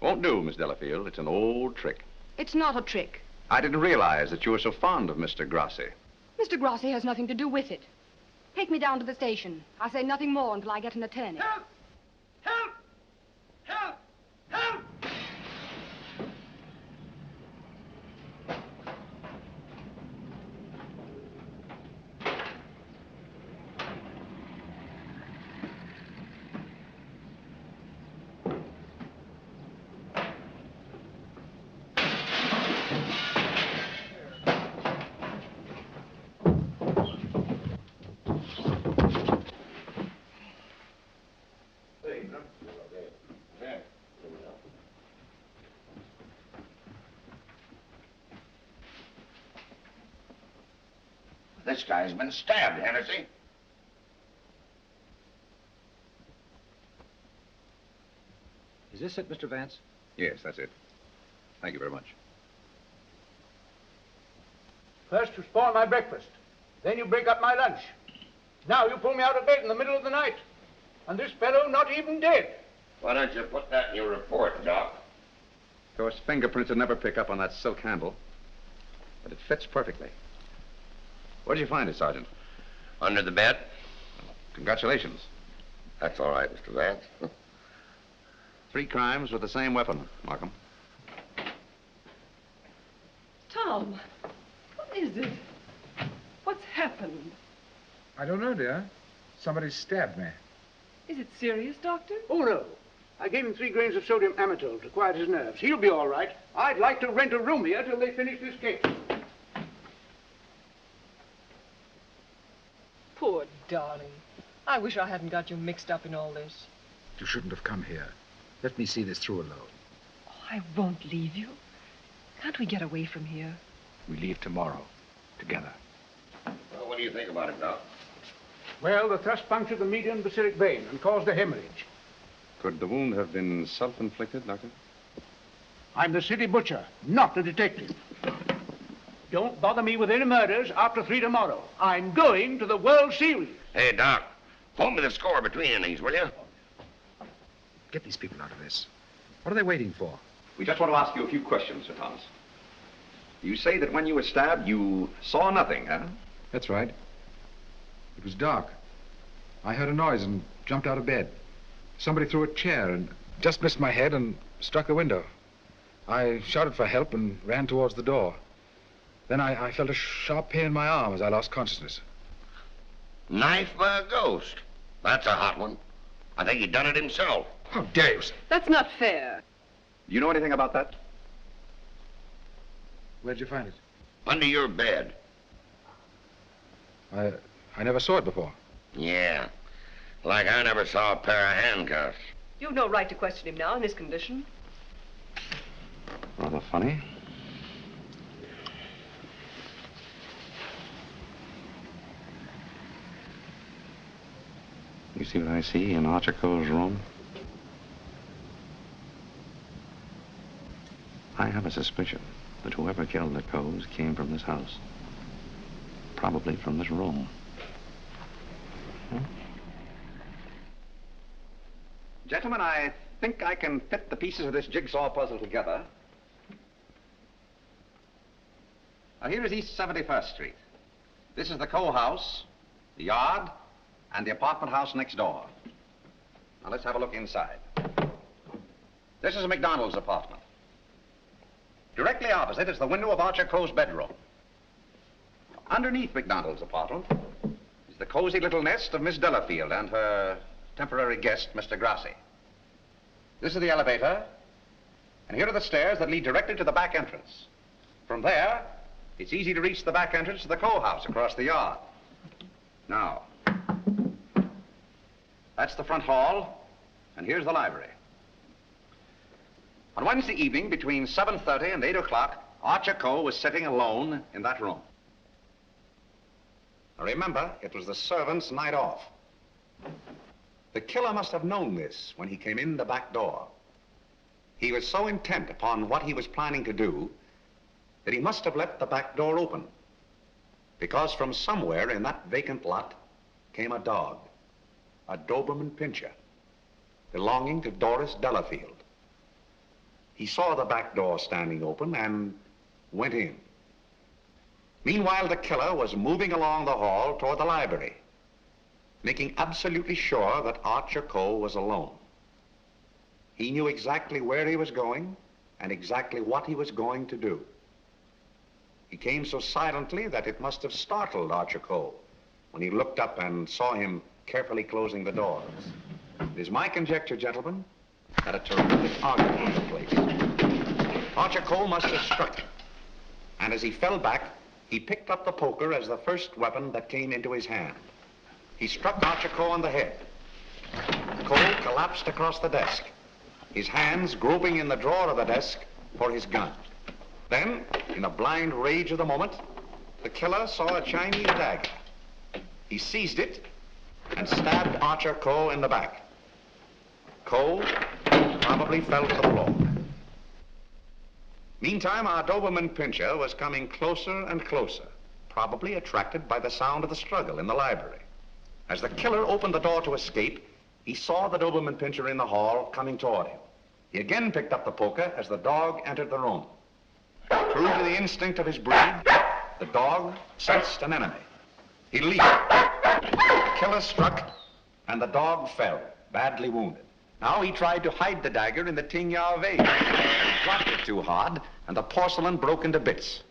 Won't do, Miss Delafield. It's an old trick. It's not a trick. I didn't realize that you were so fond of Mr. Grassi. Mr. Grassi has nothing to do with it. Take me down to the station. I'll say nothing more until I get an attorney. Help! Help! Help! Help! This guy's been stabbed, Hennessy. Is this it, Mr. Vance? Yes, that's it. Thank you very much. First you spoil my breakfast. Then you break up my lunch. Now you pull me out of bed in the middle of the night. And this fellow not even dead. Why don't you put that in your report, Doc? Of course, fingerprints would never pick up on that silk handle. But it fits perfectly. Where did you find it, Sergeant? Under the bed. Congratulations. That's all right, Mr. Vance. 3 crimes with the same weapon, Markham. Tom, what is it? What's happened? I don't know, dear. Somebody stabbed me. Is it serious, Doctor? Oh, no. I gave him 3 grains of sodium amytal to quiet his nerves. He'll be all right. I'd like to rent a room here till they finish this case. Poor darling. I wish I hadn't got you mixed up in all this. You shouldn't have come here. Let me see this through alone. Oh, I won't leave you. Can't we get away from here? We leave tomorrow. Together. Well, what do you think about it, Doc? Well, the thrust punctured the median basilic vein and caused a hemorrhage. Could the wound have been self-inflicted, Doctor? I'm the city butcher, not the detective. Don't bother me with any murders after 3 tomorrow. I'm going to the World Series. Hey, Doc, phone me the score between innings, will you? Get these people out of this. What are they waiting for? We just want to ask you a few questions, Sir Thomas. You say that when you were stabbed, you saw nothing, huh? That's right. It was dark. I heard a noise and jumped out of bed. Somebody threw a chair and just missed my head and struck the window. I shouted for help and ran towards the door. Then I felt a sharp pain in my arm as I lost consciousness. Knife by a ghost. That's a hot one. I think he done it himself. How dare you? That's not fair. Do you know anything about that? Where'd you find it? Under your bed. I never saw it before. Yeah. Like I never saw a pair of handcuffs. You've no right to question him now in this condition. Rather funny. You see what I see in Archer Coe's room? I have a suspicion that whoever killed the Coes came from this house. Probably from this room. Gentlemen, I think I can fit the pieces of this jigsaw puzzle together. Now, here is East 71st Street. This is the Coe house, the yard, and the apartment house next door. Now, let's have a look inside. This is McDonald's apartment. Directly opposite is the window of Archer Coe's bedroom. Underneath McDonald's apartment is the cozy little nest of Miss Delafield and her temporary guest, Mr. Grassi. This is the elevator, and here are the stairs that lead directly to the back entrance. From there, it's easy to reach the back entrance to the Coe house across the yard. Now, that's the front hall, and here's the library. On Wednesday evening, between 7:30 and 8 o'clock, Archer Coe was sitting alone in that room. Now remember, it was the servant's night off. The killer must have known this when he came in the back door. He was so intent upon what he was planning to do that he must have left the back door open, because from somewhere in that vacant lot came a dog, a Doberman Pinscher, belonging to Doris Delafield. He saw the back door standing open and went in. Meanwhile, the killer was moving along the hall toward the library, making absolutely sure that Archer Coe was alone. He knew exactly where he was going and exactly what he was going to do. He came so silently that it must have startled Archer Coe when he looked up and saw him carefully closing the doors. It is my conjecture, gentlemen, that a terrific argument took place. Archer Coe must have struck him, and as he fell back, he picked up the poker as the first weapon that came into his hand. He struck Archer Coe on the head. Coe collapsed across the desk, his hands groping in the drawer of the desk for his gun. Then, in the blind rage of the moment, the killer saw a Chinese dagger. He seized it and stabbed Archer Coe in the back. Coe probably fell to the floor. Meantime, our Doberman Pinscher was coming closer and closer, probably attracted by the sound of the struggle in the library. As the killer opened the door to escape, he saw the Doberman Pinscher in the hall coming toward him. He again picked up the poker as the dog entered the room. True to the instinct of his breed, the dog sensed an enemy. He leaped. The killer struck, and the dog fell, badly wounded. Now he tried to hide the dagger in the Tingya vase. He dropped it too hard, and the porcelain broke into bits.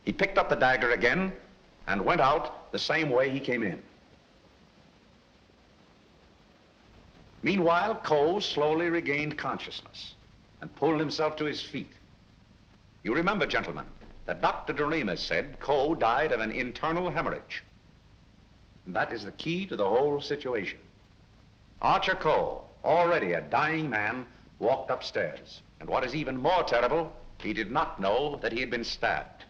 He picked up the dagger again and went out the same way he came in. Meanwhile, Coe slowly regained consciousness and pulled himself to his feet. You remember, gentlemen, that Dr. Doremus said Coe died of an internal hemorrhage. And that is the key to the whole situation. Archer Coe, already a dying man, walked upstairs. And what is even more terrible, he did not know that he had been stabbed.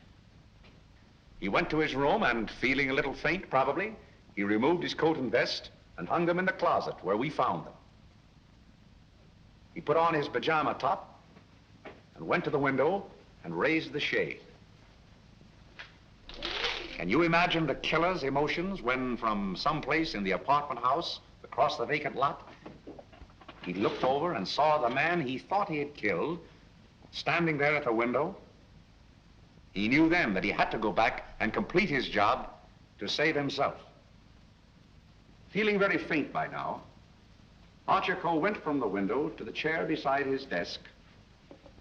He went to his room and, feeling a little faint probably, he removed his coat and vest and hung them in the closet where we found them. He put on his pajama top and went to the window and raised the shade. Can you imagine the killer's emotions when, from someplace in the apartment house across the vacant lot, he looked over and saw the man he thought he had killed standing there at the window? He knew then that he had to go back and complete his job to save himself. Feeling very faint by now, Archer Coe went from the window to the chair beside his desk,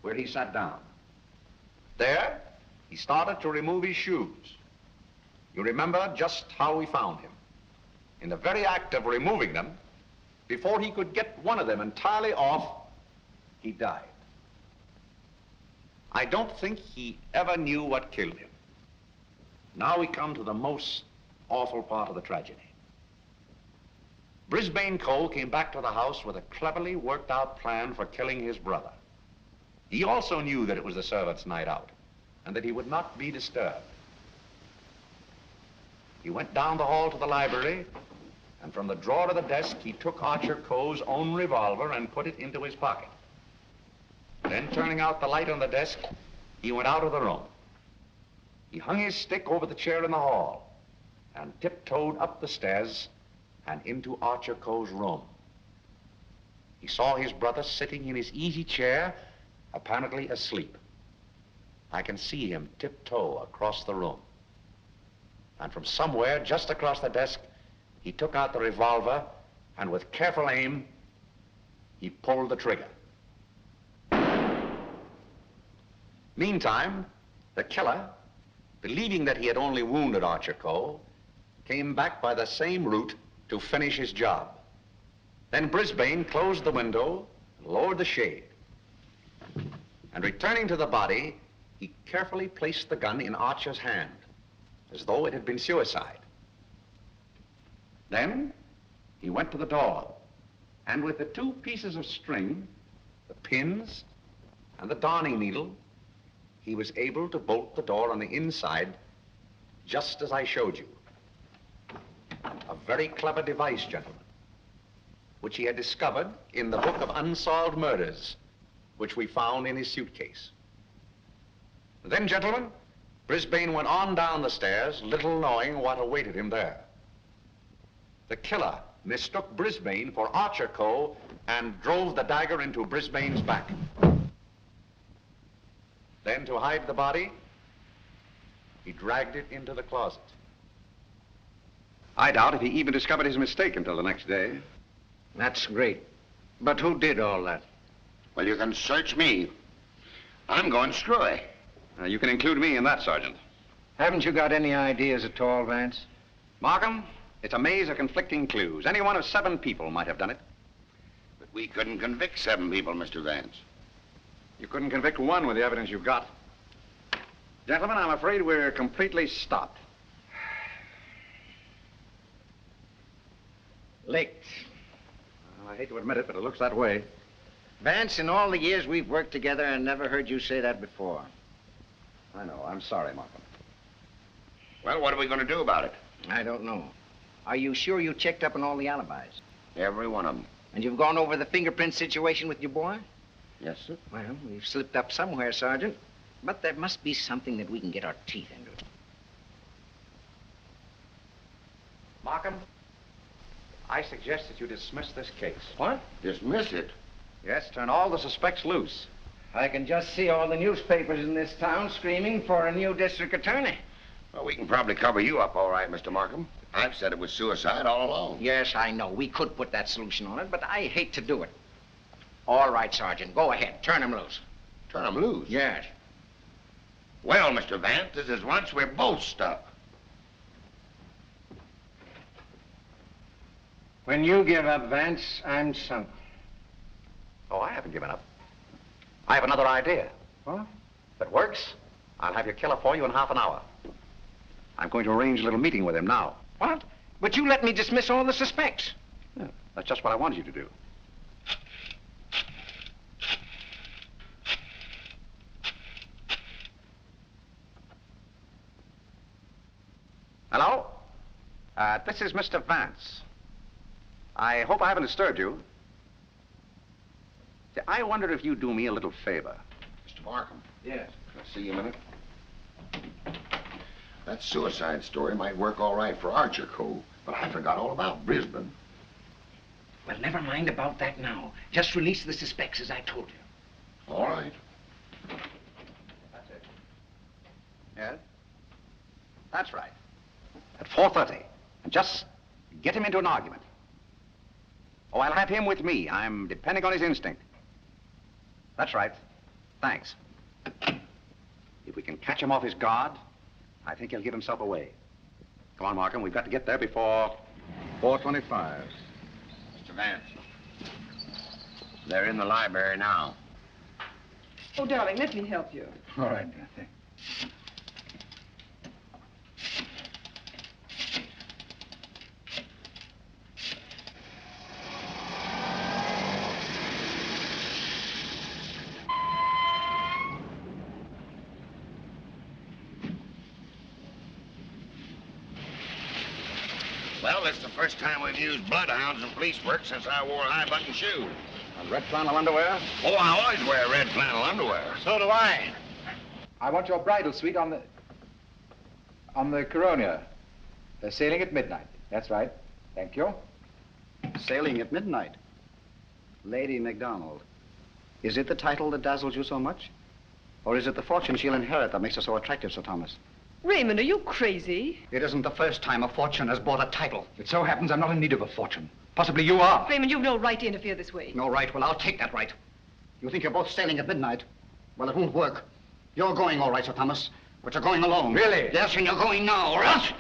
where he sat down. There, he started to remove his shoes. You remember just how we found him. In the very act of removing them, before he could get one of them entirely off, he died. I don't think he ever knew what killed him. Now we come to the most awful part of the tragedy. Brisbane Coe came back to the house with a cleverly worked out plan for killing his brother. He also knew that it was the servants' night out and that he would not be disturbed. He went down the hall to the library, and from the drawer of the desk, he took Archer Coe's own revolver and put it into his pocket. Then, turning out the light on the desk, he went out of the room. He hung his stick over the chair in the hall and tiptoed up the stairs and into Archer Coe's room. He saw his brother sitting in his easy chair, apparently asleep. I can see him tiptoe across the room. And from somewhere just across the desk, he took out the revolver and with careful aim, he pulled the trigger. Meantime, the killer, believing that he had only wounded Archer Coe, came back by the same route to finish his job. Then Brisbane closed the window and lowered the shade. And returning to the body, he carefully placed the gun in Archer's hand, as though it had been suicide. Then he went to the door, and with the two pieces of string, the pins and the darning needle, he was able to bolt the door on the inside, just as I showed you. A very clever device, gentlemen. which he had discovered in the book of unsolved murders, which we found in his suitcase. Then, gentlemen, Brisbane went on down the stairs, little knowing what awaited him there. The killer mistook Brisbane for Archer Coe and drove the dagger into Brisbane's back. Then, to hide the body, he dragged it into the closet. I doubt if he even discovered his mistake until the next day. That's great. But who did all that? Well, you can search me. I'm going screwy. You can include me in that, Sergeant. Haven't you got any ideas at all, Vance? Markham, it's a maze of conflicting clues. Any one of 7 people might have done it. But we couldn't convict 7 people, Mr. Vance. You couldn't convict 1 with the evidence you've got. Gentlemen, I'm afraid we're completely stopped. Licked. Well, I hate to admit it, but it looks that way. Vance, in all the years we've worked together, I never heard you say that before. I know. I'm sorry, Markham. Well, what are we going to do about it? I don't know. Are you sure you checked up on all the alibis? Every one of them. And you've gone over the fingerprint situation with your boy? Yes, sir. Well, we've slipped up somewhere, Sergeant. But there must be something that we can get our teeth into. Markham, I suggest that you dismiss this case. What? Dismiss it? Yes, turn all the suspects loose. I can just see all the newspapers in this town screaming for a new district attorney. Well, we can probably cover you up all right, Mr. Markham. I've said it was suicide all along. Yes, I know. We could put that solution on it, but I hate to do it. All right, Sergeant. Go ahead. Turn him loose. Turn him loose? Yes. Well, Mr. Vance, this is once we're both stuck. When you give up, Vance, I'm sunk. Oh, I haven't given up. I have another idea. What? If it works, I'll have your killer for you in half an hour. I'm going to arrange a little meeting with him now. What? But you let me dismiss all the suspects. Yeah, that's just what I wanted you to do. Hello? This is Mr. Vance. I hope I haven't disturbed you. I wonder if you'd do me a little favor. Mr. Markham. Yes. Can I see you a minute? That suicide story might work all right for Archer Coe, but I forgot all about Brisbane. Well, never mind about that now. Just release the suspects, as I told you. All right. That's it. Yes? That's right. At 4:30. And just get him into an argument. Oh, I'll have him with me. I'm depending on his instinct. That's right. Thanks. If we can catch him off his guard, I think he'll give himself away. Come on, Markham. We've got to get there before 4:25. Mr. Vance. They're in the library now. Oh, darling, let me help you. All right, thanks. Well, it's the first time we've used bloodhounds in police work since I wore high-button shoes. And red flannel underwear? Oh, I always wear red flannel underwear. So do I. I want your bridal suite on the Coronia. They're sailing at midnight. That's right. Thank you. Sailing at midnight. Lady MacDonald. Is it the title that dazzles you so much? Or is it the fortune she'll inherit that makes her so attractive, Sir Thomas? Raymond, are you crazy? It isn't the first time a fortune has bought a title. It so happens I'm not in need of a fortune. Possibly you are. Raymond, you've no right to interfere this way. No right? Well, I'll take that right. You think you're both sailing at midnight? Well, it won't work. You're going all right, Sir Thomas, but you're going alone. Really? Yes, and you're going now, or else...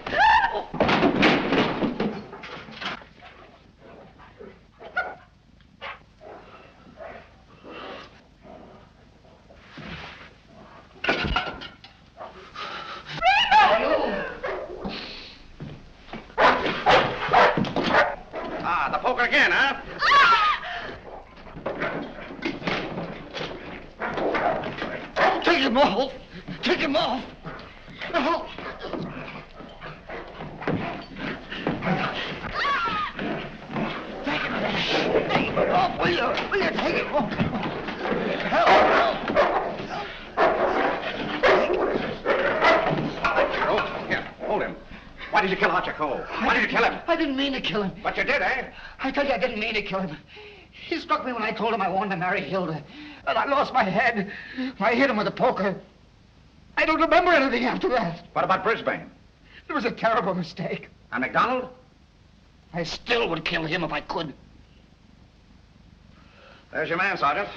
The poker again, huh? Take him off! Take him off! Oh. Take him off! Oh, will you take it? Oh. Here, hold him. Why did you kill Archer Cole? Why did you kill him? I didn't mean to kill him. But you did, eh? I tell you, I didn't mean to kill him. He struck me when I told him I wanted to marry Hilda. And I lost my head. I hit him with a poker. I don't remember anything after that. What about Brisbane? It was a terrible mistake. And McDonald? I still would kill him if I could. There's your man, Sergeant.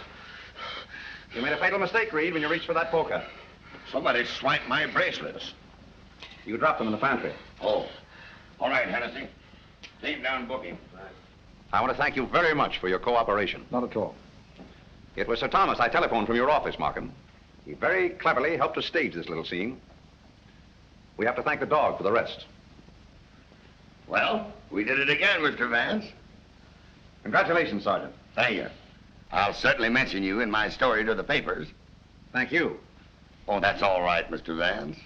You made a fatal mistake, Reed, when you reached for that poker. Somebody swiped my bracelets. You dropped them in the pantry. Oh. All right, Hennessy. Leave down booking. I want to thank you very much for your cooperation. Not at all. It was Sir Thomas I telephoned from your office, Markham. He very cleverly helped us stage this little scene. We have to thank the dog for the rest. Well, we did it again, Mr. Vance. Congratulations, Sergeant. Thank you. I'll certainly mention you in my story to the papers. Thank you. Oh, that's all right, Mr. Vance.